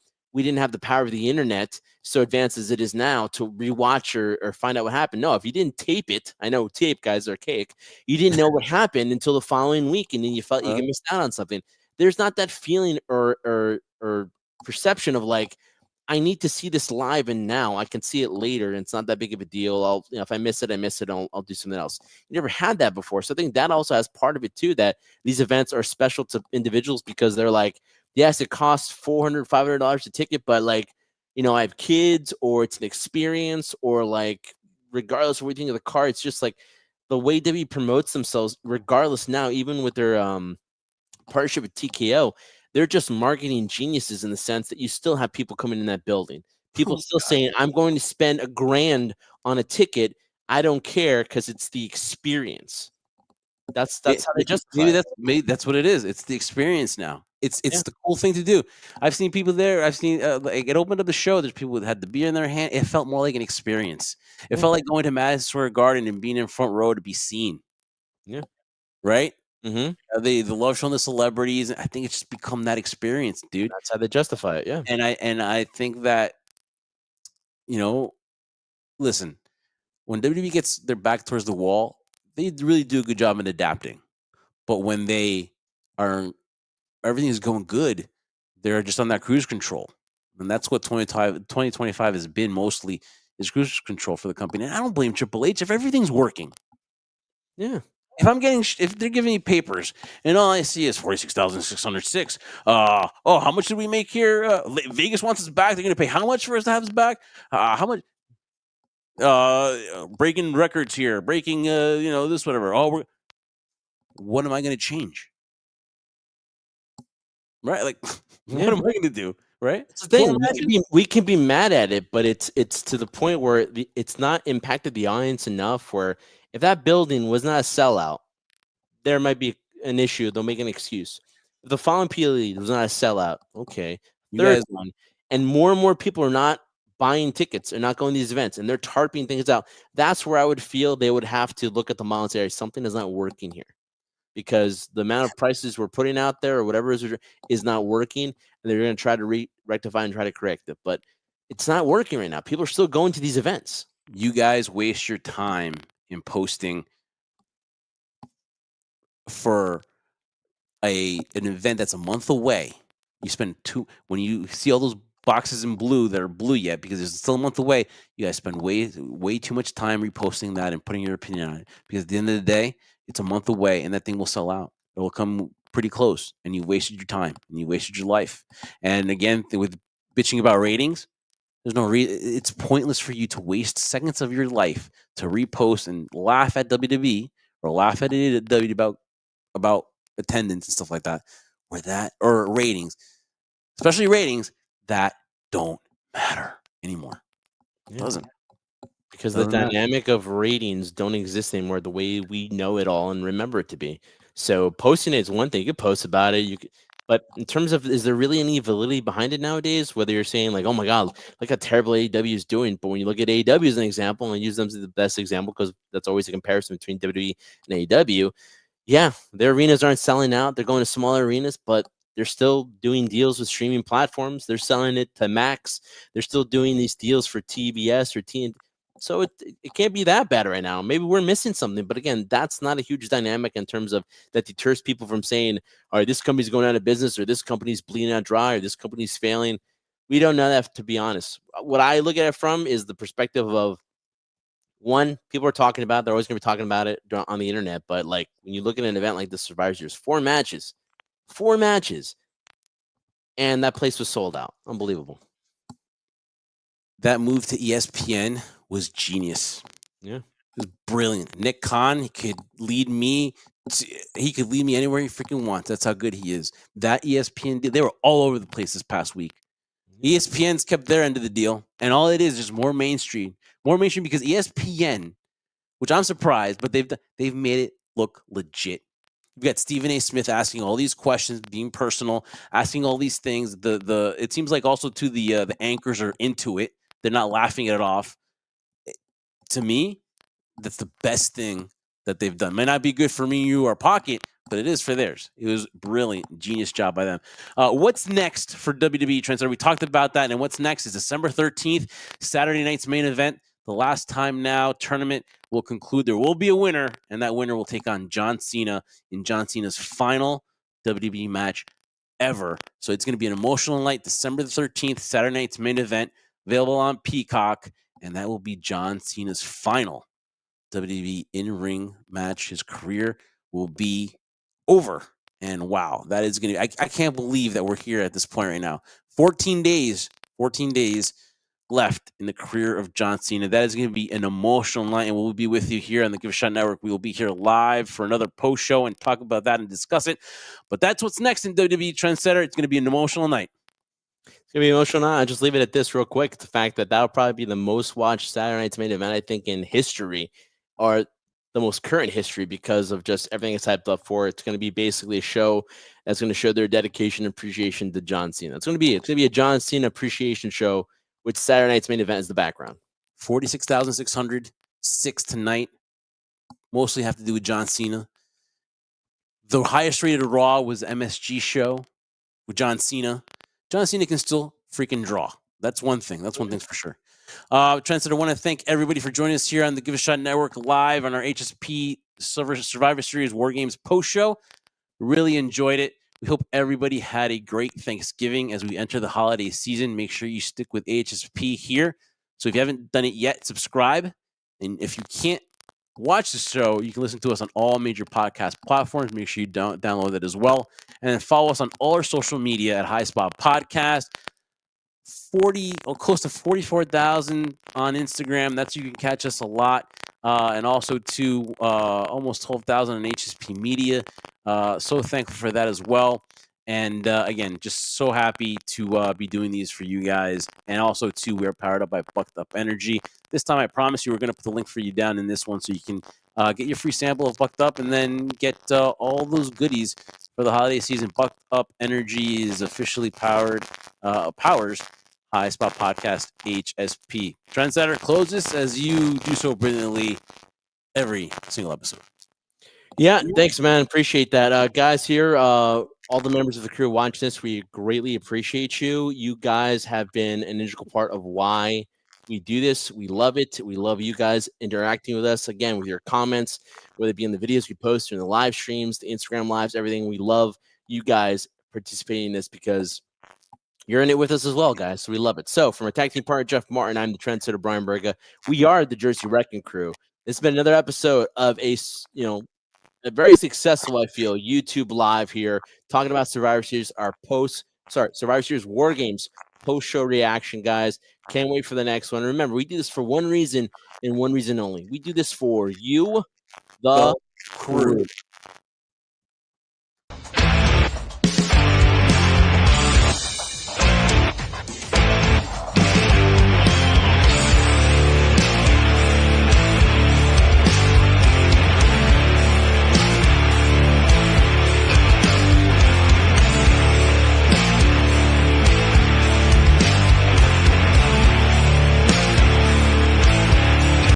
have the power of the internet so advanced as it is now to rewatch or find out what happened. No, if you didn't tape it, I know tape guys are cake. You didn't know what happened until the following week, and then you felt you missed out on something. There's not that feeling or perception of like, I need to see this live and now. I can see it later, and it's not that big of a deal. I'll, if I miss it, I miss it. I'll do something else. You never had that before, so I think that also has part of it too. That these events are special to individuals because they're like, yes, it costs $400, $500 a ticket, but like, I have kids, or it's an experience, or like, regardless of what you think of the car, it's just like the way WWE promotes themselves, regardless now, even with their partnership with TKO, they're just marketing geniuses in the sense that you still have people coming in that building. People Oh, still saying, I'm going to spend $1,000 on a ticket. I don't care, because it's the experience. That's how they justify it. Maybe that's what it is. It's the experience now. It's Yeah. the cool thing to do. I've seen people there. I've seen like, it opened up the show. There's people that had the beer in their hand. It felt more like an experience. It Yeah. felt like going to Madison Square Garden and being in front row to be seen. Yeah. Right. Mm-hmm. They love showing the celebrities. I think it's just become that experience, dude. That's how they justify it. Yeah. And I think that, listen, when WWE gets their back towards the wall, they really do a good job in adapting. But when they are everything is going good, they're just on that cruise control. And that's what 2025 has been mostly, is cruise control for the company. And I don't blame Triple H if everything's working. Yeah. If they're giving me papers and all I see is 46,606, how much did we make here? Vegas wants us back. They're going to pay how much for us to have us back? How much? Breaking records here, breaking, this, whatever. What am I going to change? Right? Like, what am I going to do? Right? It's the thing. 4 matches? We can be mad at it, but it's to the point where it's not impacted the audience enough. Where if that building was not a sellout, there might be an issue. They'll make an excuse. If the following PLE was not a sellout, okay. You Third guys, one, and more people are not buying tickets, and not going to these events, and they're tarping things out. That's where I would feel they would have to look at the monetary. Something is not working here, because the amount of prices we're putting out there or whatever is not working, and they're going to try to rectify and try to correct it. But it's not working right now. People are still going to these events. you guys waste your time in posting for an event that's a month away. You spend when you see all those boxes in blue that are blue yet because it's still a month away. You guys spend way too much time reposting that and putting your opinion on it, because at the end of the day, it's a month away and that thing will sell out. It will come pretty close, and you wasted your time and you wasted your life. And again, with bitching about ratings, there's no reason. It's pointless for you to waste seconds of your life to repost and laugh at WWE or laugh at WWE about attendance and stuff like that, or ratings, especially ratings that don't matter anymore. It doesn't. because the Other than that, dynamic of ratings don't exist anymore the way we know it all and remember it to be. So posting it is one thing. You could post about it. But in terms of, is there really any validity behind it nowadays? Whether you're saying like, oh my God, look how terrible AEW is doing. But when you look at AEW as an example, and use them as the best example because that's always a comparison between WWE and AEW. Yeah, their arenas aren't selling out. They're going to smaller arenas, but they're still doing deals with streaming platforms. They're selling it to Max. They're still doing these deals for TBS or TNT. So it can't be that bad right now. Maybe we're missing something. But again, that's not a huge dynamic in terms of that deters people from saying, all right, this company's going out of business or this company's bleeding out dry or this company's failing. We don't know that, to be honest. What I look at it from is the perspective of, one, people are talking about it. They're always going to be talking about it on the internet. But like when you look at an event like the Survivor Series, four matches, and that place was sold out. Unbelievable. that move to ESPN was genius. Yeah. It was brilliant. Nick Khan, he could lead me. He could lead me anywhere he freaking wants. That's how good he is. That ESPN, they were all over the place this past week. ESPN's kept their end of the deal, and all it is just more mainstream because ESPN, which I'm surprised, but they've made it look legit. You've got Stephen A. Smith asking all these questions, being personal, asking all these things. It seems like also too the anchors are into it. They're not laughing it off. To me, that's the best thing that they've done. May not be good for me, you, or Pocket, but it is for theirs. It was brilliant, genius job by them. What's next for WWE Trendsetter? We talked about that, and what's next is December 13th, Saturday night's main event. The Last Time Now tournament will conclude. There will be a winner, and that winner will take on John Cena in John Cena's final WWE match ever. So it's going to be an emotional night, December the 13th, Saturday night's main event, available on Peacock, and that will be John Cena's final WWE in-ring match. His career will be over. And wow, that is going to I can't believe that we're here at this point right now. 14 days left in the career of John Cena. That is going to be an emotional night, and we'll be with you here on the Give a Shot Network. We will be here live for another post show and talk about that and discuss it. But that's what's next in WWE Trendsetter. It's going to be an emotional night. It's going to be emotional. I'll just leave it at this real quick. The fact that that'll probably be the most watched Saturday night's main event, I think, in history, or the most current history, because of just everything it's hyped up for. It's going to be basically a show that's going to show their dedication and appreciation to John Cena. It's going to be a John Cena appreciation show with Saturday night's main event as the background. 46,606 tonight. Mostly have to do with John Cena. The highest rated Raw was the MSG show with John Cena. John Cena can still freaking draw. That's one thing. That's one thing for sure. Trendsetter, I want to thank everybody for joining us here on the Give a Shot Network live on our HSP Survivor Series WarGames post show. Really enjoyed it. We hope everybody had a great Thanksgiving as we enter the holiday season. Make sure you stick with HSP here. So if you haven't done it yet, subscribe. And if you can't watch the show, you can listen to us on all major podcast platforms. Make sure you download that as well. And then follow us on all our social media at High Spot Podcast. Close to 44,000 on Instagram. That's you can catch us a lot. And also to almost 12,000 on HSP Media. So thankful for that as well. And again, just so happy to be doing these for you guys. And also, too, we're powered up by Bucked Up Energy. This time, I promise you, we're going to put the link for you down in this one so you can get your free sample of Bucked Up and then get all those goodies for the holiday season. Bucked Up Energy is officially powers High Spot Podcast HSP. Trendsetter, close this as you do so brilliantly every single episode. Yeah, thanks, man. Appreciate that. Guys here, all the members of the crew watching this, we greatly appreciate you. You guys have been an integral part of why we do this. We love it. We love you guys interacting with us, again, with your comments, whether it be in the videos we post or in the live streams, the Instagram lives, everything. We love you guys participating in this because you're in it with us as well, guys. So we love it. So from our tag team partner, Jeff Martin, I'm the trendsetter, Bryan Berga. We are the Jersey Wrecking Crew. This has been another episode of a very successful, I feel, YouTube live here, talking about Survivor Series, Survivor Series WarGames post-show reaction, guys. Can't wait for the next one. Remember, we do this for one reason and one reason only. We do this for you, the crew.